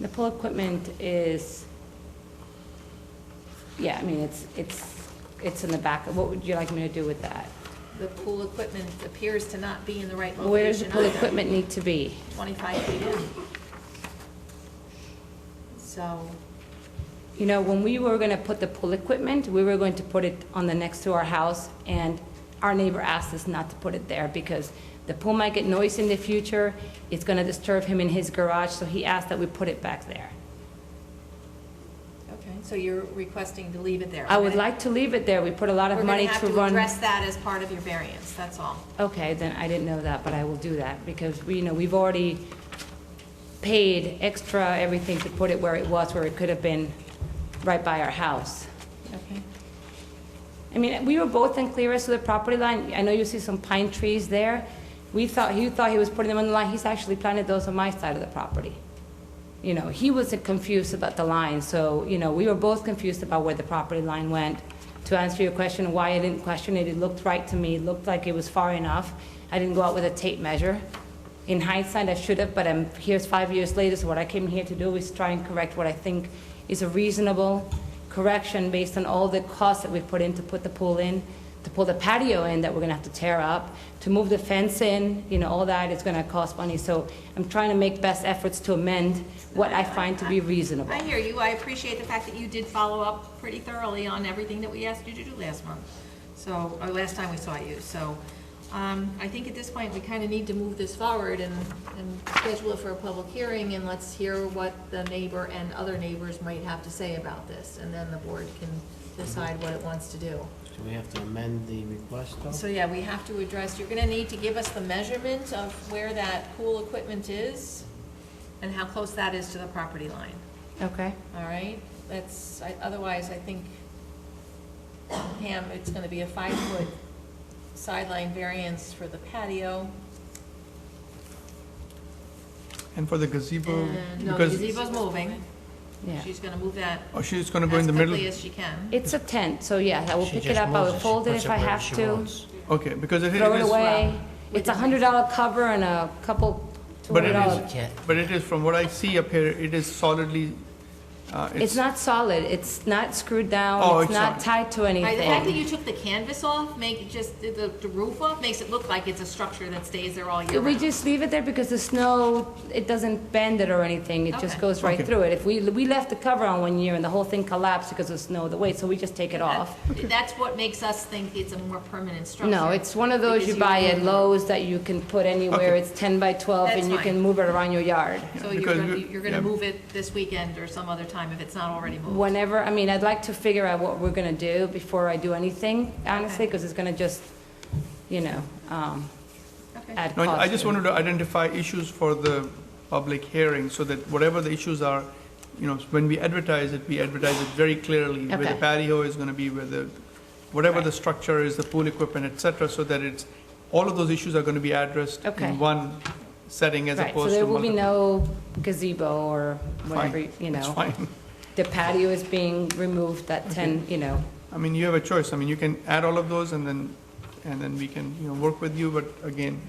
The pool equipment is, yeah, I mean, it's in the back. What would you like me to do with that? The pool equipment appears to not be in the right location Where does the pool either. equipment need to be? 25 feet in. So, You know, when we were gonna put the pool equipment, we were going to put it on the next to our house, and our neighbor asked us not to put it there because the pool might get noisy in the future, it's gonna disturb him in his garage, so he asked that we put it back there. okay, so you're requesting to leave it there. I would like to leave it there, we put a lot of money We're to gonna have to run. address that as part of your variance, that's all. Okay, then I didn't know that, but I will do that, because we've already paid extra everything to put it where it was, where it could have been right by our house. Okay. I mean, we were both in clear as to the property line. I know you see some pine trees there. He thought he was putting them on the line. He's actually planted those on my side of the property. You know, he was confused about the line, so, you know, we were both confused about where the property line went. To answer your question, why I didn't question it, it looked right to me. It looked like it was far enough. I didn't go out with a tape measure. In hindsight, I should have, but here's 5 years later, so what I came here to do is try and correct what I think is a reasonable correction based on all the costs that we put in to put the pool in, to pull the patio in that we're gonna have to tear up, to move the fence in, all that is gonna cost money. So I'm trying to make best efforts to amend what I find to be reasonable. I hear you. I appreciate the fact that you did follow up pretty thoroughly on everything that we asked you to do last month. So, or last time we saw you. So, I think at this point, we kind of need to move this forward and schedule it for a public hearing, and let's hear what the neighbor and other neighbors might have to say about this, and then the board can decide what it wants to do. Do we have to amend the request, though? So, yeah, we have to address, you're gonna need to give us the measurement of where that pool equipment is and how close that is to the property line, Okay? all right? Otherwise, I think, Pam, it's gonna be a 5-foot sideline variance for the patio. And for the gazebo, And, no, the because, gazebo's moving. Yeah. She's gonna move that oh, she's gonna go in the middle? as quickly as she can. It's a tent, so yeah, I will She pick it just up, I moves will She fold it puts if I wherever have she to, wants. Okay, because it throw it is, away. It's $100 cover and a couple but it $200. is, but it is, from what I see up here, it is solidly, It's not solid, it's not screwed down, Oh, it's it's not not. tied to Right, the fact that anything. you took the canvas off, make it just, the roof off, makes it look like it's a structure that stays there all year We round. just leave it there because the snow, it doesn't bend it or anything, it just Okay. goes right Okay. through it. If we left the cover on one year and the whole thing collapsed because of snow, the weight, so we just take it off. That's what makes us think it's a more permanent structure. No, it's one of those you because buy at remove- Lowe's that you can put anywhere, Okay. it's 10 by 12 That's and you fine. can move it around your yard. So you're because gonna, we- you're gonna yeah. move it this weekend or some other time if it's not already moved. Whenever, I mean, I'd like to figure out what we're gonna do before I do anything, honestly, Okay. because it's gonna just, Okay. add no, cost. I just wanted to identify issues for the public hearing, so that whatever the issues are, when we advertise it very clearly, where the Okay. patio is gonna be, whatever the Right. structure is, the pool equipment, et cetera, so that all of those issues are gonna be addressed Okay. in one setting as Right, opposed to so there will be multiple. no gazebo or whatever, Fine, that's fine. The patio is being removed at 10, I mean, you have a choice. I mean, you can add all of those and then we can, work with you, but again,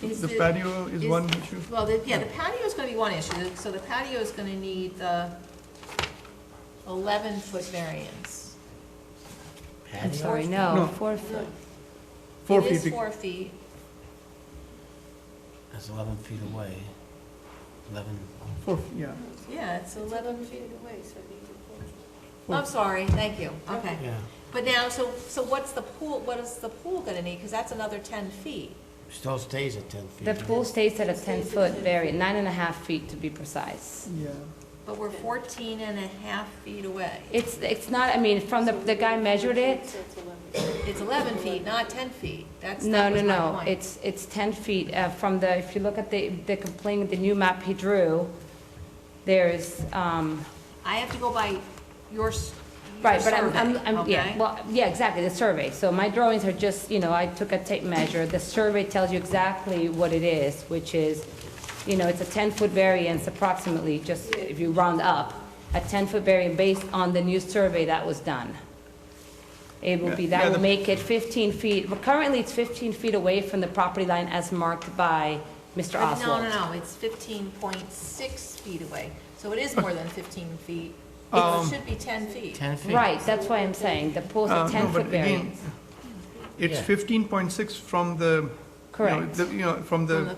Is the it- patio is one issue? Well, the patio is gonna be one issue, so the patio is gonna need the 11-foot variance. I'm Patio? sorry, No. no, 4 foot. 4 It is feet. 4 feet. That's 11 feet away. 11, Yeah. Yeah, it's 11 feet away, so it needs a 4. I'm sorry, thank you, okay. yeah. But now, so what is the pool gonna need, because that's another 10 feet. Still stays at 10 feet. The pool stays at a 10-foot variance, 9.5 feet to be precise. Yeah. But we're 14 and a half feet away. It's not, I mean, from the guy measured it, It's 11 feet, not 10 feet. That no, was my no, point. it's 10 feet. From if you look at the complaint, the new map he drew, there's, I have to go by your right, but survey, yeah, okay? well, yeah, exactly, the survey. So my drawings are just, I took a tape measure. The survey tells you exactly what it is, which is, it's a 10-foot variance approximately, just if you round up, a 10-foot variance based on the new survey that was done. It will be, Yeah, that yeah, will the- make it 15 feet, well, currently it's 15 feet away from the property line as marked by Mr. But Oswald. no, it's 15.6 feet away. So it is more than 15 feet. It should be 10 feet. 10 feet. Right, that's why I'm saying, the pool's a No, 10-foot but again, variance. It's Yeah. 15.6 from the, Correct. from From the the-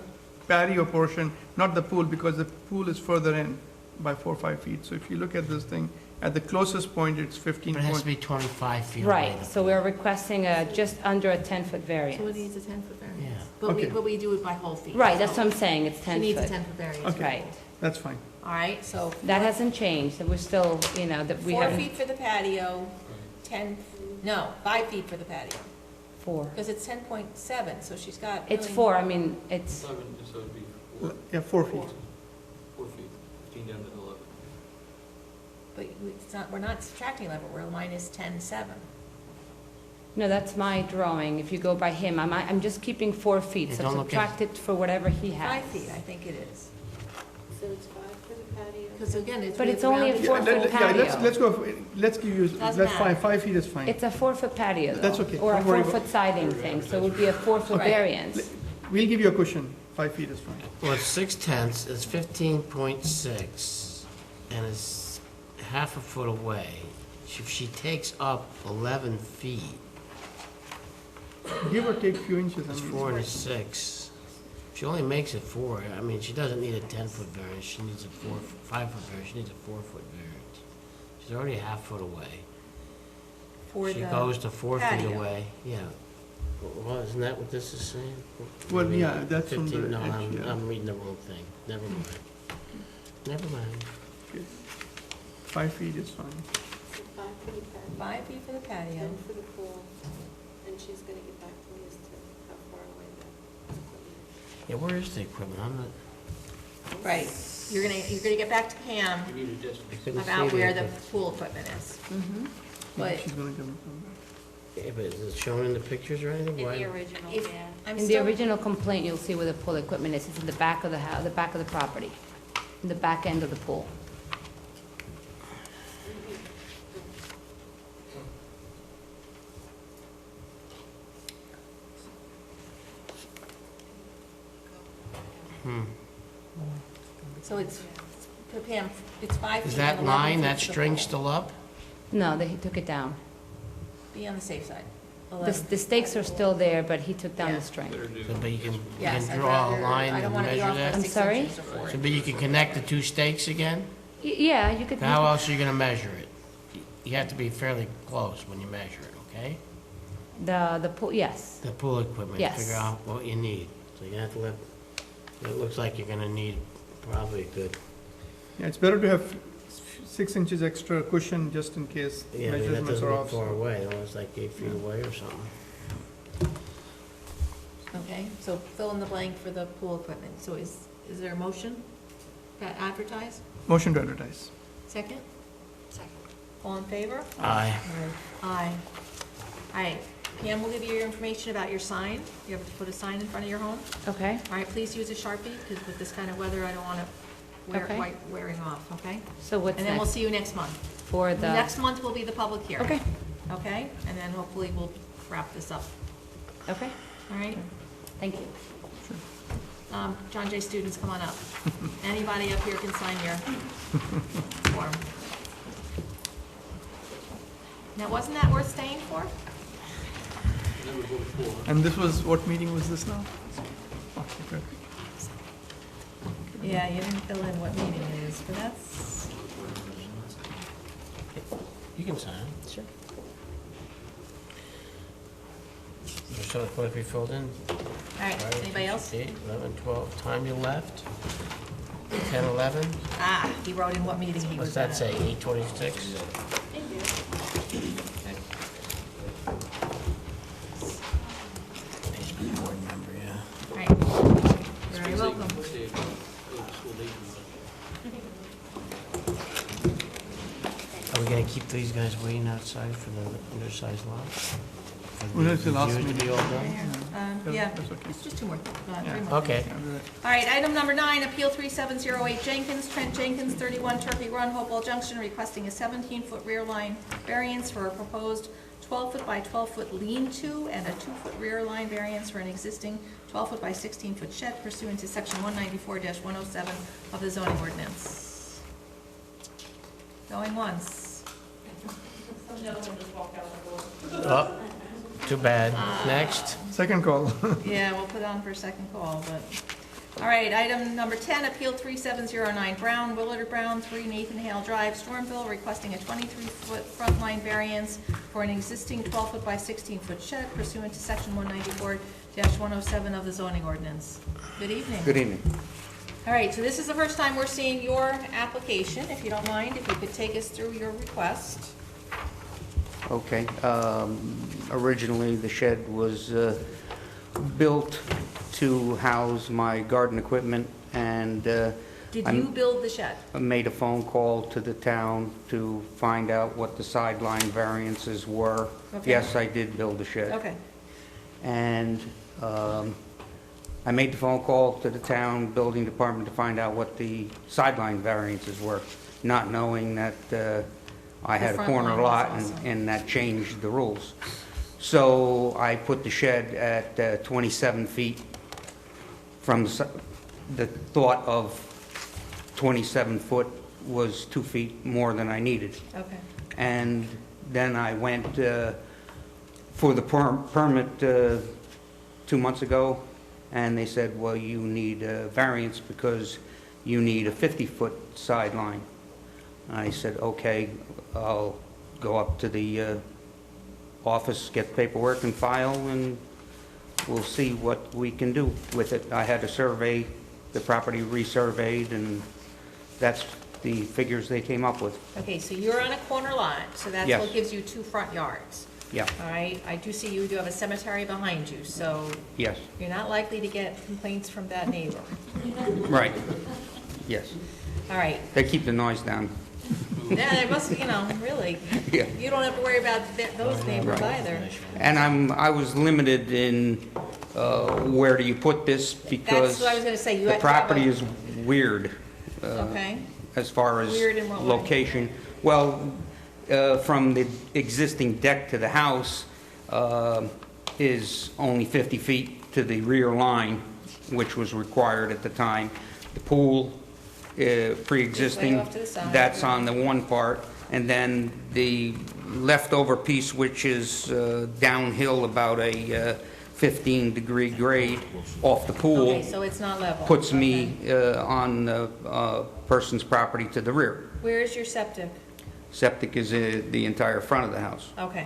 patio portion, not the pool, because the pool is further in by 4 or 5 feet. So if you look at this thing, at the closest point, it's 15 But it has point. to be 25 feet away. Right, so we're requesting just under a 10-foot So it variance. needs a 10-foot variance. Yeah. Okay. But we do it by whole feet. Right, that's so what I'm saying, it's She needs a 10-foot. 10-foot variance. Okay. Right, That's fine. All right, so that hasn't changed, we're still, that we 4 haven't, feet for the patio, 5 feet for the patio, 4. because it's 10.7, so she's got. It's really- 4, I mean, it's, So it'd be Yeah, 4 feet. 4 feet, 15 down to 11. But it's not, we're not subtracting 11, we're minus 10.7. no, that's my drawing, if you go by him, I'm just keeping 4 feet, Yeah, so don't look at- subtract it for whatever he has. 5 feet, I think it is. So it's 5 for the patio? Because again, it's. But we've it's only a rounded- Yeah, 4-foot let's patio. let's give you, Doesn't that's fine, matter. 5 feet is fine. It's a 4-foot patio, though. That's okay, Or a don't worry about- 4-foot siding thing, so it would be a 4-foot Right. variance. We'll give you a cushion, 5 feet is fine. Well, it's 6/10, it's 15.6, and it's half a foot away. If she takes up 11 feet, Give or take few inches. I it's mean, 4 and a 6. She only makes it 4. I mean, she doesn't need a 10-foot variance. She needs a 5-foot variance. She needs a 4-foot variance. She's already a half foot away. For She the goes to 4 feet patio. away. Yeah. Well, isn't that what this is saying? Well, I mean, yeah, that's from 15 the No, edge, yeah. I'm reading the wrong thing. Never mind. Never mind. 5 feet is fine. 5 for the patio. 5 feet for the patio. 10 for the pool, and she's gonna get back to me as to how far away the equipment is. Yeah, where is the equipment? I'm not, Right. You're gonna get back to Pam You need a distance. I couldn't see about where the equipment. pool equipment is. Mhm. But She's gonna come from Yeah, but is it shown in the pictures or anything? In Why? the original, if, yeah. I'm In the still, original complaint, you'll see where the pool equipment is. It's in the back of the house, the back of the property, in the back end of the pool. so it's, for Pam, it's 5 feet. Is that and 11 line, feet that to the string pool. still up? No, he took it down. Be on the safe side. The 11. the stakes are still there, but he took down Yeah. the string. So, but you Yes, can I'd draw a rather- line I don't and want to be measure off by that? I'm 6 sorry? inches or 4. So, but you can connect the 2 stakes again? Yeah, you could. How else are you gonna measure it? You have to be fairly close when you measure it, okay? The pool, yes. The pool equipment, Yes. figure out what you need. So you have to let, it looks like you're gonna need probably a good, Yeah, it's better to have 6 inches extra cushion just in case yeah, I mean, that measurements doesn't are look off. far so- away, it was like 8 feet away or something. Okay, so fill in the blank for the pool equipment. So is there a motion to advertise? Motion to advertise. Second? Second. All in favor? Aye. Aye. All right, Pam will give you your information about your sign. You have to put a sign in front of your home. Okay, All right, please use a Sharpie, because with this kind of weather, I don't want it Okay. wearing off, okay? so what's And then we'll next? see you next month. For the, Next month will be the public hearing. okay, Okay, and then hopefully we'll wrap this up, okay, all right? thank you. John Jay students, come on up. Anybody up here can sign your form. Now, wasn't that worth staying for? And this was, what meeting was this now? Oh, okay. Yeah, you didn't fill in what meeting it is, but that's, You can sign it. Sure. So it's going to be filled in? all right, anybody else? 8, 11, 12, time you left? 10, 11? Ah, he wrote in what meeting he What's was at. that say, 8:26? Board member, yeah. All right, you're very welcome. Are we gonna keep these guys waiting outside for the undersized lot? For Well, that's the last review to be all done? Yeah, That's okay. it's just 2 more, 3 Yeah. more. Okay. Yeah, do that. All right, item number 9, Appeal 3708 Jenkins, Trent Jenkins, 31 Turkey Run, Hopewell Junction, requesting a 17-foot rear line variance for a proposed 12-foot by 12-foot lean-to and a 2-foot rear line variance for an existing 12-foot by 16-foot shed pursuant to section 194-107 of the zoning ordinance. Going once. Oh, too bad. Next. Second call. Yeah, we'll put it on for a second call, but, all right, item number 10, Appeal 3709 Brown, Willard Brown, 3 Nathan Hale Drive, Stormville, requesting a 23-foot front line variance for an existing 12-foot by 16-foot shed pursuant to section 194-107 of the zoning ordinance. Good evening. Good evening. All right, so this is the first time we're seeing your application. If you don't mind, if you could take us through your request. Okay. Originally, the shed was built to house my garden equipment, and Did you build the shed? I made a phone call to the town to find out what the sideline variances were. Okay. Yes, I did build the shed. Okay, And I made the phone call to the town building department to find out what the sideline variances were, not knowing that I had a front corner line was lot also- and that changed the rules. So I put the shed at 27 feet from the thought of 27 foot was 2 feet more than I needed. Okay. And then I went for the permit 2 months ago, and they said, well, you need a variance because you need a 50-foot sideline. I said, okay, I'll go up to the office, get paperwork and file, and we'll see what we can do with it. I had to survey the property, resurveyed, and that's the figures they came up with. Okay, so you're on a corner lot, so that's Yes. what gives you 2 front yards. Yeah, All right, I do see you do have a cemetery behind you, so yes, you're not likely to get complaints from that neighbor. right, yes. All right, They keep the noise down. yeah, there must be, really. Yeah. You don't have to worry about those neighbors Right. either. And I was limited in where do you put this because That's what I was gonna say, you the have to have property a- is weird Okay, as far as Weird in what way? location. Well, from the existing deck to the house is only 50 feet to the rear line, which was required at the time. The pool, pre-existing, off to the side. that's on the one part. And then the leftover piece, which is downhill about a 15-degree grade off the pool, okay, so it's not level. puts Okay. me on the person's property to the rear. Where is your septic? Septic is the entire front of the house. Okay,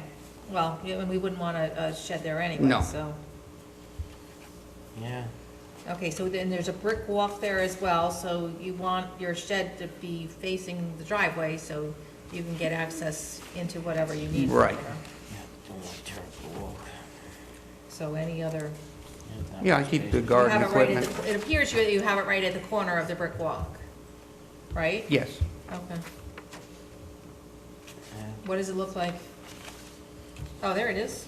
well, and we wouldn't want a shed there anyway, No. so. Yeah. Okay, so then there's a brick walk there as well, so you want your shed to be facing the driveway so you can get access into whatever you need. Right. Don't want to tear up the wall. So any other, Yeah, I keep the you garden have it right at equipment. the, it appears that you have it right at the corner of the brick walk, right? Yes. Okay. What does it look like? Oh, there it is.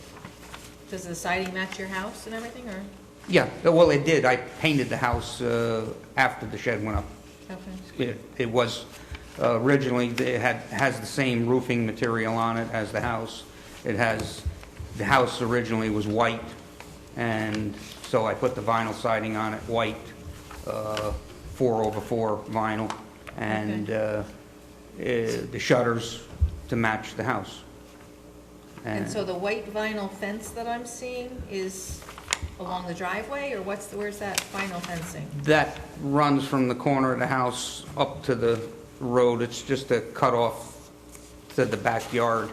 Does the siding match your house and everything, or? Yeah, well, it did. I painted the house after the shed went up. Okay. It was originally, has the same roofing material on it as the house. The house originally was white, and so I put the vinyl siding on it, white, 4/4 vinyl, and the shutters to match the house. And so the white vinyl fence that I'm seeing is along the driveway, or where's that vinyl fencing? That runs from the corner of the house up to the road. It's just a cutoff to the backyard.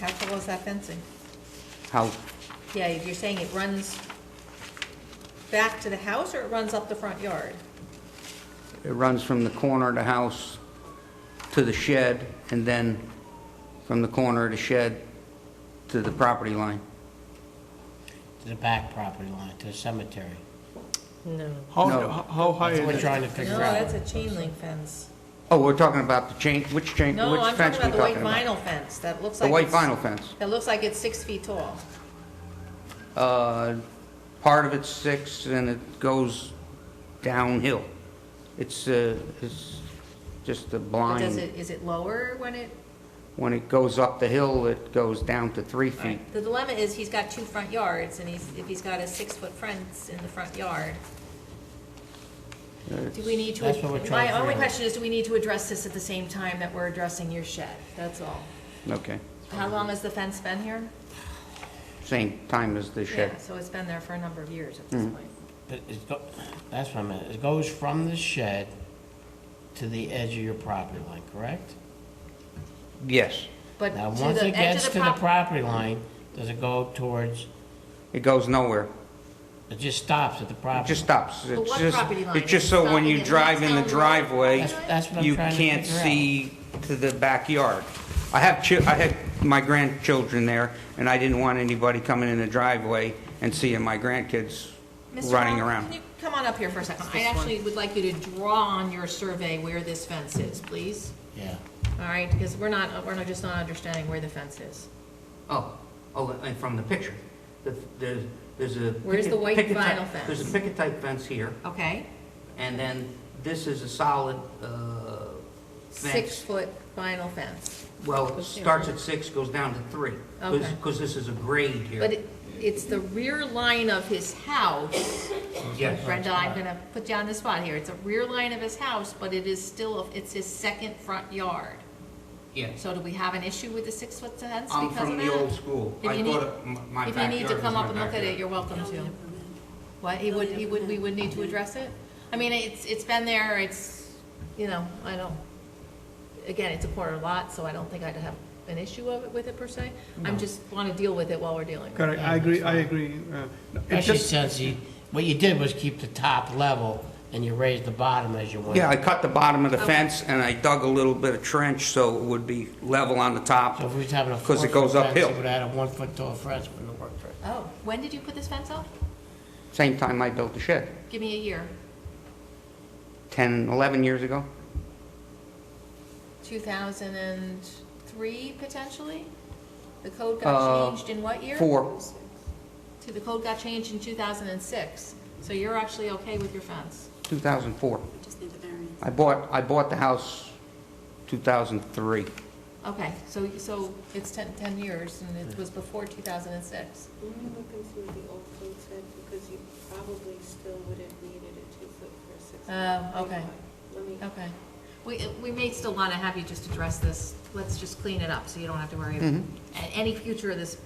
How tall is that fencing? How, Yeah, you're saying it runs back to the house, or it runs up the front yard? it runs from the corner of the house to the shed, and then from the corner of the shed to the property line. To the back property line, to the cemetery. No. No. How high That's what is we're it? trying to No, figure out. that's a chain link fence. Oh, we're talking about the chain, which No, I'm fence talking we about the white talking about? vinyl fence, that looks The like white it's- vinyl fence. That looks like it's 6 feet tall. Part of it's 6, and it goes downhill. It's just a But blind. is it lower when it? When it goes up the hill, it goes down to 3 feet. The dilemma is he's got 2 front yards, and if he's got a 6-foot fence in the front yard, do we need to? That's what we're trying to My only figure out. question is, do we need to address this at the same time that we're addressing your shed? That's all. Okay. How long has the fence been here? Same time as the shed. Yeah, so it's been there for a number of years at this Mhm. point. But that's what I meant. It goes from the shed to the edge of your property line, correct? Yes. But Now, to once the it edge gets of to the the prop, property line, does it go towards, It goes nowhere. it just stops at the It property? just stops. But It's what just, property line? it's just Is it so when stopping you at drive in the Town Road? driveway, That's what I'm you trying to can't figure out. see to the backyard. I had my grandchildren there, and I didn't want anybody coming in the driveway and seeing my grandkids Mr. running Hall, around. Can you come on up here for a second? I actually would like you to draw on your survey where this fence is, please. Yeah. All right, because we're not just not understanding where the fence is. Oh, and from the picture, there's a. Where's the white vinyl fence? There's a picket type fence here, Okay? and then this is a solid fence. 6-foot vinyl fence. Well, it starts at 6, goes down to 3. Okay. Because this is a grade here. But it's the rear line of his house. Yes. Brenda, I'm gonna put you on the spot here. It's a rear line of his house, but it is still, it's his second front yard. Yeah. So do we have an issue with the 6-foot fence I'm because of from that? the old school. If I you thought need- my If you need to backyard come was up my and look at it, backyard. you're welcome to. What, he would need to address it? I mean, it's been there, it's, you know, I don't, again, it's a corner lot, so I don't think I'd have an issue of it with it per se. I'm just wanna deal with it while we're dealing with it. Correct, I agree. It Especially just, since what you did was keep the top level and you raised the bottom as you went. Yeah, I cut the bottom of the Okay. fence and I dug a little bit of trench so it would be level on the top. So if we was having a 'Cause it 4-foot goes fence, uphill. you would've had a 1-foot tall fence, wouldn't have worked for it. Oh, when did you put this fence up? Same time I built the shed, Give me a year. 10, 11 years ago. 2003, potentially? The code got changed in what year? 4. See, the code got changed in 2006, so you're actually okay with your fence? 2004. Just need a variance. I bought the house 2003. Okay, so it's 10 years, and it was before 2006. Let me look and see what the old code said, because you probably still would have needed a 2-foot for a 6-foot. Okay. Let me, Okay. We may still want to have you just address this. Let's just clean it up, so you don't have to worry about it. And any future of this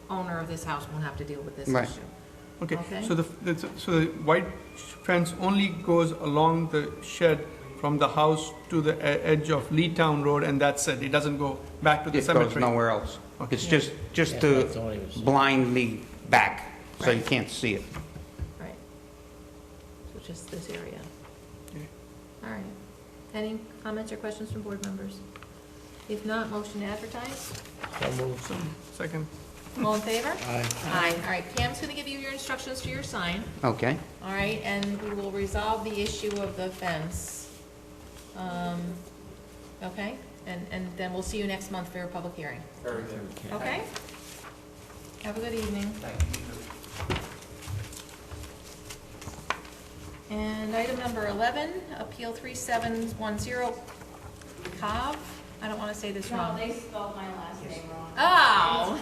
owner of this house won't have to deal with this Right. issue. okay, Okay. so the white fence only goes along the shed from the house to the edge of Leetown Road, and that's it. It doesn't go back to the It cemetery. goes nowhere else. Okay. It's just Yeah, to that's all he was saying. blind me back, so you Right. can't see it. Right. So just this area. Okay. All right. Any comments or questions from board members? If not, motion to advertise. So moved. Second. All in favor? Aye. Aye. All right, Pam's going to give you your instructions for your sign. Okay. All right, and we will resolve the issue of the fence. Okay, and then we'll see you next month for your public hearing. Very good. Okay? Have a good evening. Thank you. And item number 11, Appeal 3710, Cobb. I don't want to say this wrong. they spelled my last name wrong. Oh!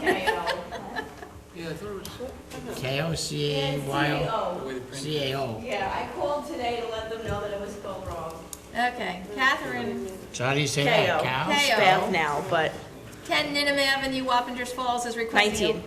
K-O-C-A-Y-O-C-A-O. Yeah, I called today to let them know that it was spelled wrong. Okay, Catherine So how do you say that? Cows? K.O. Spelled now, but Ken Ninham Avenue, Wappingers Falls is requesting. 19.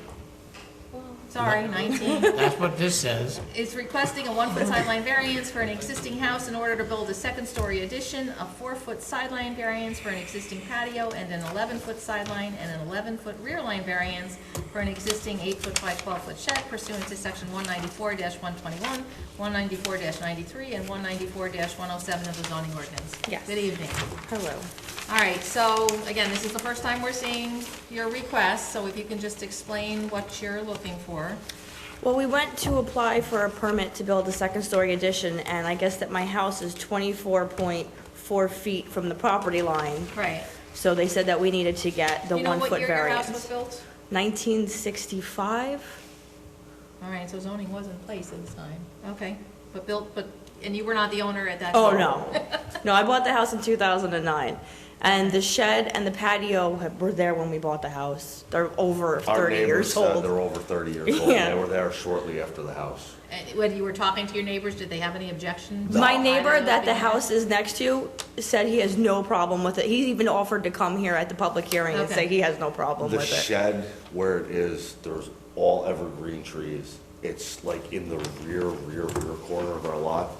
Sorry, 19. That's what this says. Is requesting a 1-foot sideline variance for an existing house in order to build a second-story addition, a 4-foot sideline variance for an existing patio, and an 11-foot sideline and an 11-foot rear line variance for an existing 8-foot by 12-foot shed pursuant to section 194-121, 194-93, and 194-107 of the zoning ordinance. Yes. Good evening. hello. All right, so again, this is the first time we're seeing your request, so if you can just explain what you're looking for. Well, we went to apply for a permit to build a second-story addition, and I guess that my house is 24.4 feet from the property line. Right. So they said that we needed to get the You know what 1-foot year your house variance. was built? 1965? All right, so zoning was in place at the time. Okay, and you were not the owner at that Oh, time? no. No, I bought the house in 2009. And the shed and the patio were there when we bought the house. They're over 30 years Our neighbors said old. they're over 30 years old. Yeah. They were there shortly after the house. When you were talking to your neighbors, did they have any objections? My I neighbor don't know, that the being- house is next to said he has no problem with it. He even offered to come here at the public hearing and Okay. say he has no problem The with it. shed where it is, there's all evergreen trees. It's like in the rear corner of our lot.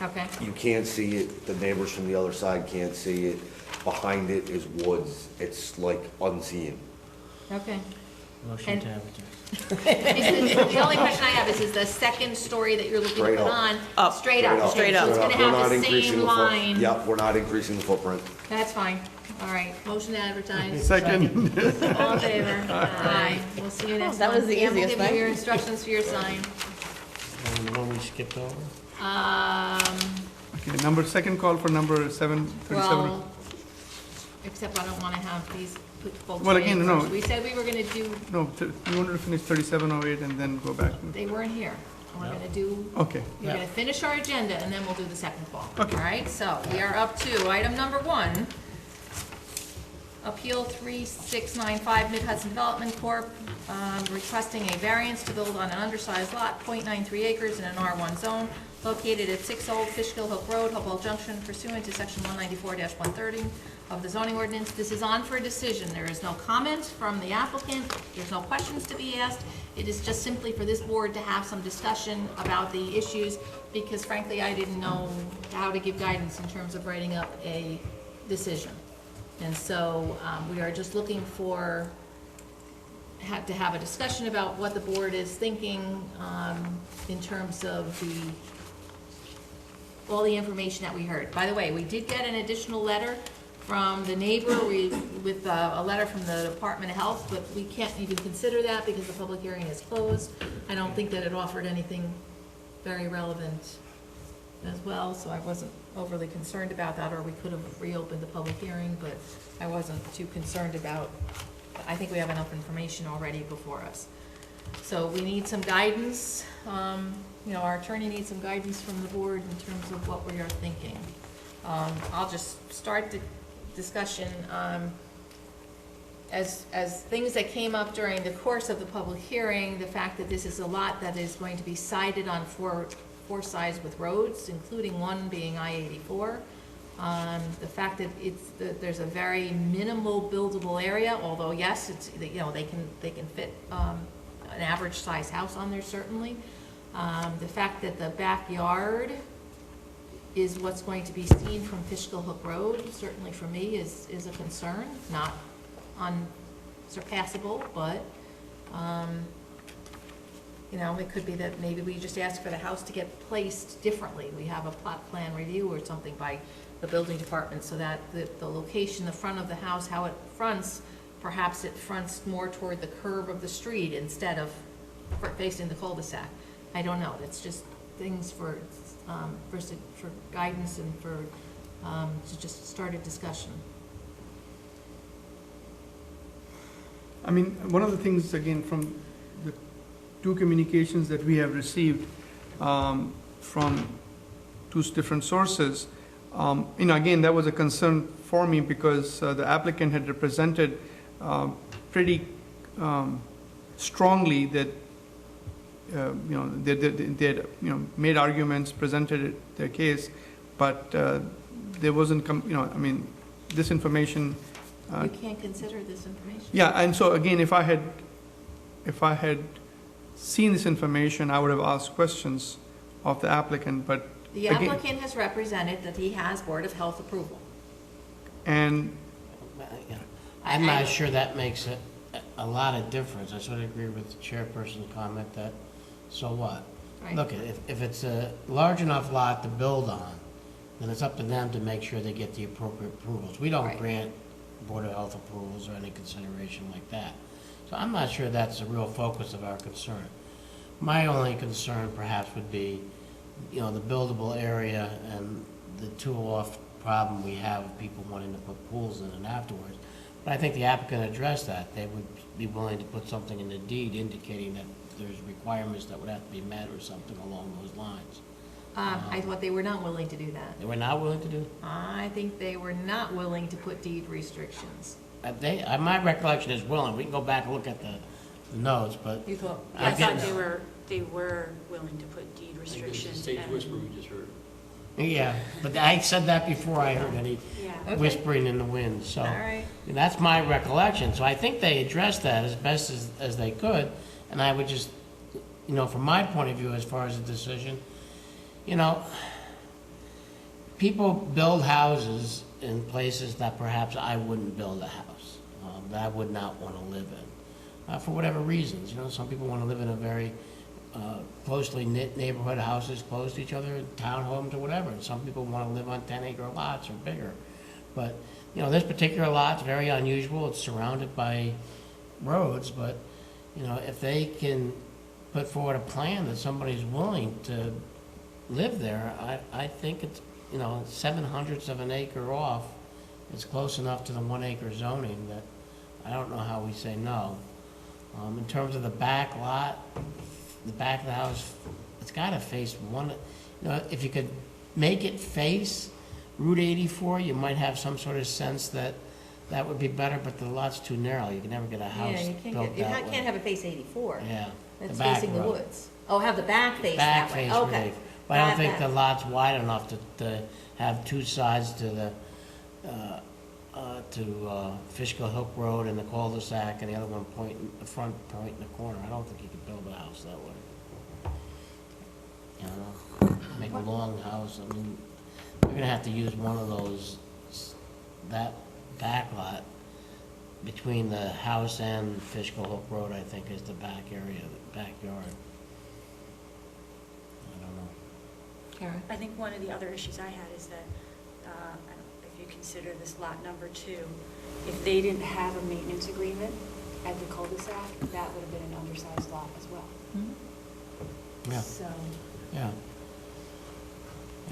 Okay, You can't see it. The neighbors from the other side can't see it. Behind it is woods. It's like unseen. okay. Motion And- to advertise. The only question I have is the second story that you're looking to Straight put up. on? Up. Straight up. Straight Okay, up. So it's gonna We're not have the increasing same the foot- line? Yep, we're not increasing the footprint. That's fine. All right, motion to advertise. Second. All in favor? Aye. We'll see you next month. That was the Pam will easiest give you thing. your instructions for your sign. And the one we skipped over? Okay, second call for number 737. Well, except I don't want to have these put folks Well, waiting again, no. first. We said we were going to do, No, we wanted to finish 3708 and then go back. they weren't here. We're going to do, Okay. we're going to finish our agenda and then we'll do the second call. Okay. All right, so we are up to item number 1. Appeal 3695 Mid-Hudson Development Corp., requesting a variance to build on an undersized lot, .93 acres in an R1 zone, located at 6 Old Fishkill Hook Road, Hopewell Junction, pursuant to section 194-130 of the zoning ordinance. This is on for a decision. There is no comment from the applicant. There's no questions to be asked. It is just simply for this board to have some discussion about the issues, because frankly, I didn't know how to give guidance in terms of writing up a decision. And so we are just looking for, to have a discussion about what the board is thinking in terms of all the information that we heard. By the way, we did get an additional letter from the neighbor with a letter from the Department of Health, but we can't even consider that because the public hearing is closed. I don't think that it offered anything very relevant as well, so I wasn't overly concerned about that, or we could have reopened the public hearing, but I wasn't too concerned about, I think we have enough information already before us. So we need some guidance, you know, our attorney needs some guidance from the board in terms of what we are thinking. I'll just start the discussion. As things that came up during the course of the public hearing, the fact that this is a lot that is going to be sited on four sides with roads, including one being I-84. The fact that there's a very minimal buildable area, although yes, it's, you know, they can fit an average size house on there certainly. The fact that the backyard is what's going to be seen from Fishkill Hook Road, certainly for me is a concern, not unsurpassable, but you know, it could be that maybe we just ask for the house to get placed differently. We have a plot plan review or something by the building department so that the location, the front of the house, how it fronts, perhaps it fronts more toward the curb of the street instead of facing the cul-de-sac. I don't know. It's just things for guidance and for to just start a discussion. I mean, one of the things, again, from the two communications that we have received from two different sources, you know, again, that was a concern for me because the applicant had represented pretty strongly that, you know, they had, you know, made arguments, presented their case, but there wasn't, you know, I mean, this information. You can't consider this information. Yeah, and so again, if I had seen this information, I would have asked questions of the applicant, but the applicant has represented that he has Board of Health approval. And I'm not sure that makes a lot of difference. I sort of agree with the chairperson's comment that, so what? Right. Look, if it's a large enough lot to build on, then it's up to them to make sure they get the appropriate approvals. We don't grant Board of Health approvals or any consideration like that. So I'm not sure that's the real focus of our concern. My only concern perhaps would be, you know, the buildable area and the two-off problem we have of people wanting to put pools in and afterwards. But I think the applicant addressed that. They would be willing to put something in the deed indicating that there's requirements that would have to be met or something along those lines. I thought they were not willing to do that. They were not willing to do it? I think they were not willing to put deed restrictions. My recollection is willing. We can go back and look at the notes, but. You thought? I thought they were willing to put deed restrictions. Stage whisper we just heard. Yeah, but I said that before I heard any whispering in the wind, so. All right. That's my recollection. So I think they addressed that as best as they could, and I would just, you know, from my point of view as far as the decision, you know, people build houses in places that perhaps I wouldn't build a house, that I would not want to live in, for whatever reasons. You know, some people want to live in a very closely knit neighborhood, houses close to each other, townhomes or whatever, and some people want to live on 10-acre lots or bigger. But, you know, this particular lot's very unusual. It's surrounded by roads, but, you know, if they can put forward a plan that somebody's willing to live there, I think it's, you know, 7/100ths of an acre off. It's close enough to the 1-acre zoning that I don't know how we say no. In terms of the back lot, the back of the house, it's got to face one. You know, if you could make it face Route 84, you might have some sort of sense that that would be better, but the lot's too narrow. You can never get a house Yeah, you can't built get, you that way. can't have it face 84. Yeah. It's back facing the road. woods. Oh, have the back face Back that way, face okay. relief. But I don't think the Back. lot's wide enough to have two sides to the, Fishkill Hook Road and the cul-de-sac, and the other one the front point in the corner. I don't think you could build a house that way. You know, make a long house, I mean, you're gonna have to use one of those, that back lot between the house and Fishkill Hook Road, I think, is the back area, the backyard. I don't know. Karen? I think one of the other issues I had is that, if you consider this lot number 2, if they didn't have a maintenance agreement at the cul-de-sac, that would have been an undersized lot as well. Yeah. So, Yeah.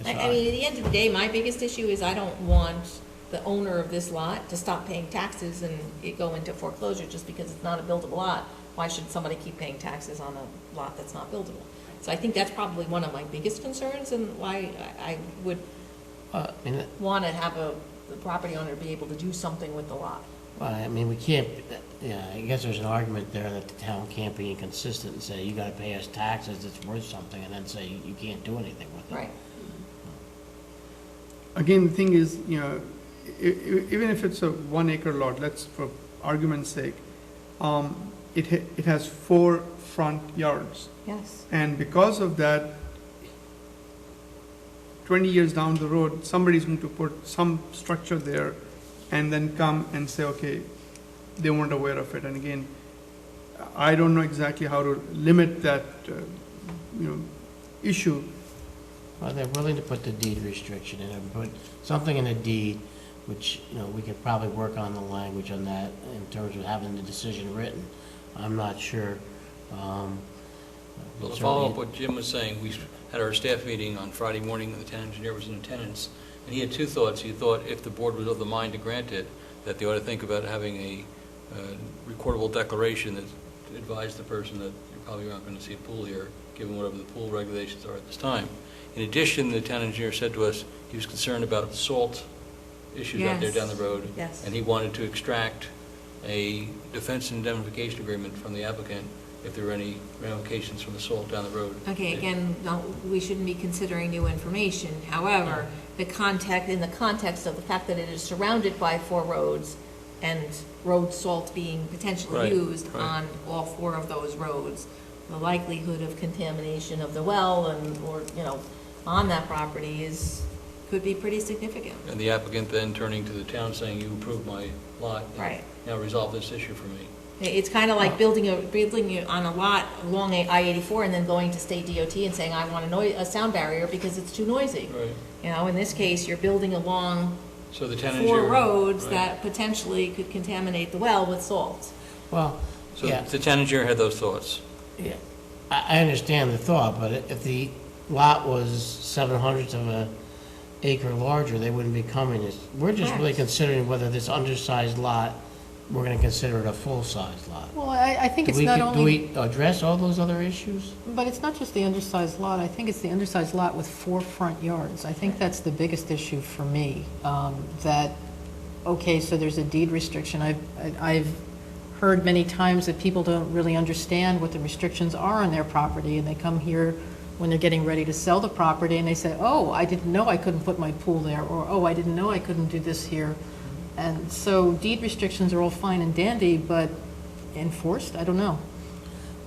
I mean, at the end of the day, my biggest issue is I don't want the owner of this lot to stop paying taxes and it go into foreclosure just because it's not a buildable lot. Why should somebody keep paying taxes on a lot that's not buildable? So I think that's probably one of my biggest concerns and why I would want to have the property owner be able to do something with the lot. Well, I mean, we can't, yeah, I guess there's an argument there that the town can't be inconsistent and say, you gotta pay us taxes, it's worth something, and then say you can't do anything with it. Right. Again, the thing is, you know, even if it's a 1 acre lot, let's, for argument's sake, it has 4 front yards. Yes. And because of that, 20 years down the road, somebody's going to put some structure there and then come and say, okay, they weren't aware of it. And again, I don't know exactly how to limit that, issue. Well, they're willing to put the deed restriction in and put something in the deed, which, we could probably work on the language on that in terms of having the decision written. I'm not sure. Well, to follow up what Jim was saying, we had our staff meeting on Friday morning, the town engineer was in attendance, and he had 2 thoughts. He thought if the board was of the mind to grant it, that they ought to think about having a recordable declaration that advised the person that you're probably not going to see a pool here, given whatever the pool regulations are at this time. In addition, the town engineer said to us he was concerned about salt issues out there down the road. Yes. And he wanted to extract a defense indemnification agreement from the applicant if there were any ramifications from the salt down the road. Okay, again, we shouldn't be considering new information. However, in the context of the fact that it is surrounded by 4 roads and road salt being potentially used on all 4 of those roads, the likelihood of contamination of the well or on that property could be pretty significant. And the applicant then turning to the town saying, you approved my lot. Right. Now resolve this issue for me. It's kind of like building on a lot along I-84 and then going to state DOT and saying, I want a sound barrier because it's too noisy. Right. In this case, you're building along So the town 4 engineer. roads that potentially could contaminate the well with salt. Well, So yeah. the town engineer had those thoughts. Yeah, I understand the thought, but if the lot was 7/100 of an acre larger, they wouldn't be coming. We're just really considering whether this undersized lot, we're gonna consider it a full-size lot. Well, I think Do it's not do only, we address all those other issues? but it's not just the undersized lot. I think it's the undersized lot with 4 front yards. I think that's the biggest issue for me. Okay, so there's a deed restriction. I've heard many times that people don't really understand what the restrictions are on their property, and they come here when they're getting ready to sell the property, and they say, oh, I didn't know I couldn't put my pool there, or, oh, I didn't know I couldn't do this here. And so deed restrictions are all fine and dandy, but enforced, I don't know.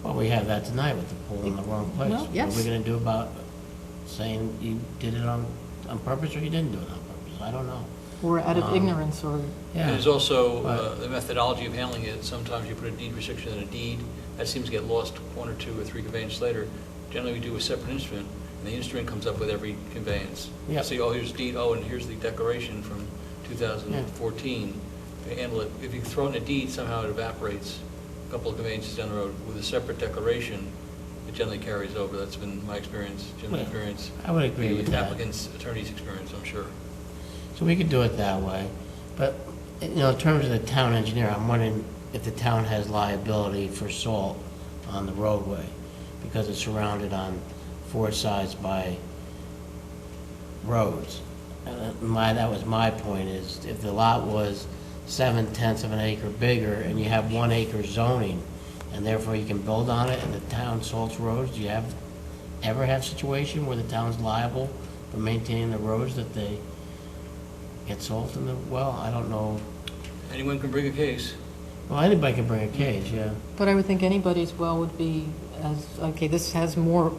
Well, we have that tonight with the pool in the wrong place. Well, yes. What are we gonna do about saying you did it on purpose or you didn't do it on purpose? I don't know. Or out of ignorance, or... Yeah. There's also the methodology of handling it. Sometimes you put a deed restriction in a deed. That seems to get lost 1 or 2 or 3 conveyances later. Generally, we do a separate instrument, and the instrument comes up with every conveyance. Yeah. Say, oh, here's deed, oh, and here's the declaration from 2014. They handle it. If you throw in a deed, somehow it evaporates a couple of conveyances down the road. With a separate declaration, it generally carries over. That's been my experience, Jim's experience. I would agree with the that. applicant's attorney's experience, I'm sure. So we could do it that way. But, in terms of the town engineer, I'm wondering if the town has liability for salt on the roadway, because it's surrounded on 4 sides by roads. And that was my point, is if the lot was 7/10 of an acre bigger, and you have 1 acre zoning, and therefore you can build on it, and the town salts roads, do you ever have a situation where the town's liable for maintaining the roads that they get salt in the, well, I don't know. Anyone can bring a case. Well, anybody can bring a case, yeah. But I would think anybody's well would be as, okay, this has more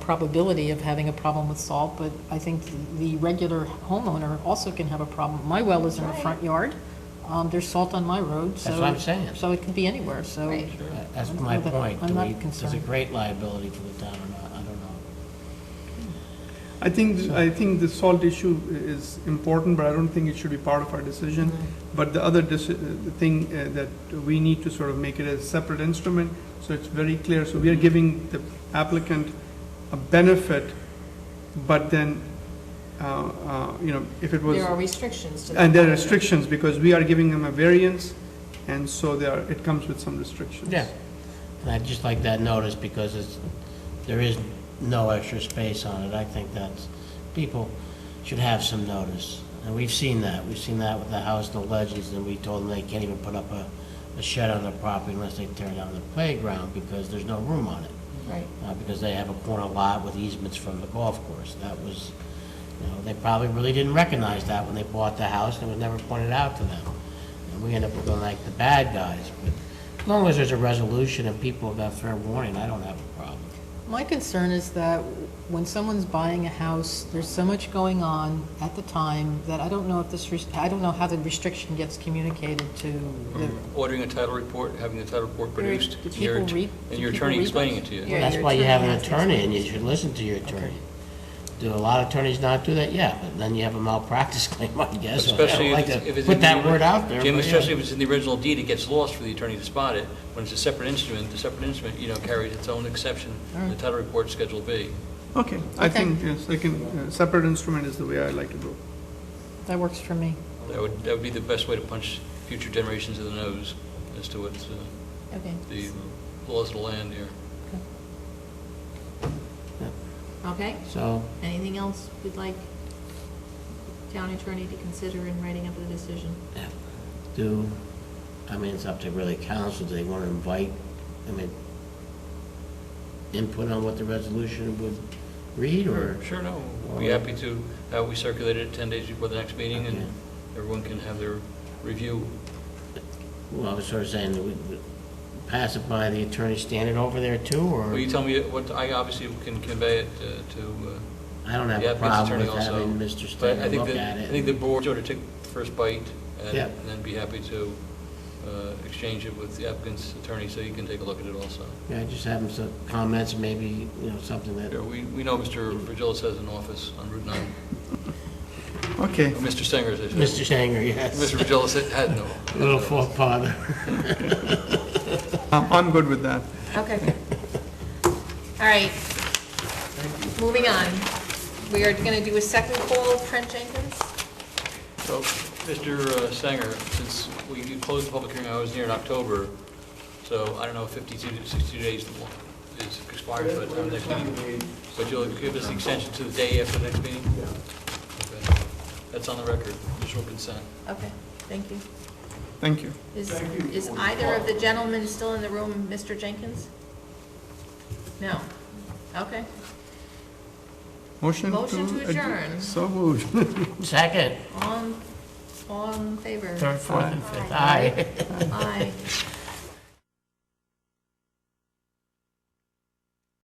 probability of having a problem with salt, but I think the regular homeowner also can have a problem. My well is in the front yard. There's salt on my road, so. That's what I'm saying. So it could be anywhere, so. Right. That's my point. I'm not There's a concerned. great liability for the town or not, I don't know. I think the salt issue is important, but I don't think it should be part of our decision. But the other the thing that we need to sort of make it a separate instrument, so it's very clear. So we are giving the applicant a benefit, but then, if it was. There are restrictions to that. And there are restrictions, because we are giving them a variance, and so it comes with some restrictions. Yeah, and I'd just like that notice, because there is no extra space on it. I think people should have some notice. And we've seen that. We've seen that with the house, the Legends, and we told them they can't even put up a shed on their property unless they tear down the playground, because there's no room on it. Right. Because they have a corner lot with easements from the golf course. That was, they probably really didn't recognize that when they bought the house, and it was never pointed out to them. And we end up looking like the bad guys. But as long as there's a resolution and people have got fair warning, I don't have a problem. My concern is that when someone's buying a house, there's so much going on at the time that I don't know if I don't know how the restriction gets communicated to the. Ordering a title report, having the title report produced, Do and your people read- and do your people attorney read explaining those? it to you. Yeah, That's your why you have an has to attorney, explain and you it. should listen to your attorney. Do a lot of attorneys not do that? Yeah, but then you have a malpractice claim, I guess. Especially I don't like if it's to put in that the- word out there. Jim, but yeah. especially if it's in the original deed, it gets lost for the attorney to spot it. When it's a separate instrument, the separate instrument, carries its own exception. The title report, Schedule B. Okay, I think, yes, separate instrument is the way I like to go. That works for me. That would be the best way to punch future generations in the nose as to what's Okay. the laws of the land here. Okay? So, Anything else you'd like town attorney to consider in writing up the decision? it's up to really council, do they want to invite, input on what the resolution would read, or? Sure, no. We'll be happy to we circulate it 10 days before the next meeting, and Okay. everyone can have their review. Well, I was sort of saying, that we pass it by the attorney standing over there too, or? Will you tell me what, I obviously can convey it to I don't have the a applicant's problem attorney with also. having Mr. But Steiner I think look at it. I think the board ought to take the first bite and Yeah. and then be happy to exchange it with the applicant's attorney so you can take a look at it also. Yeah, just have him some comments, maybe, something that. Yeah, we know Mr. Virgilis has an office on Route 9. Okay. Or Mr. Stenger, as I said. Mr. Stenger, yes. Mr. Virgilis had no. Little faux pas there. I'm good with that. Okay. All right. Moving on. We are going to do a second call of Trent Jenkins. So, Mr. Stenger, since we closed the public hearing, I was near in October, so I don't know if 52 to 62 days is expired by the time of the next meeting, but you'll give us the extension to the day after the next meeting? Yeah. Okay. That's on the record, just for consent. Okay, thank you. Thank you. Is either of the gentlemen still in the room, Mr. Jenkins? No. Okay. Motion to adjourn. So moved. Second. On favor? Third, fourth, and fifth. Aye. Aye.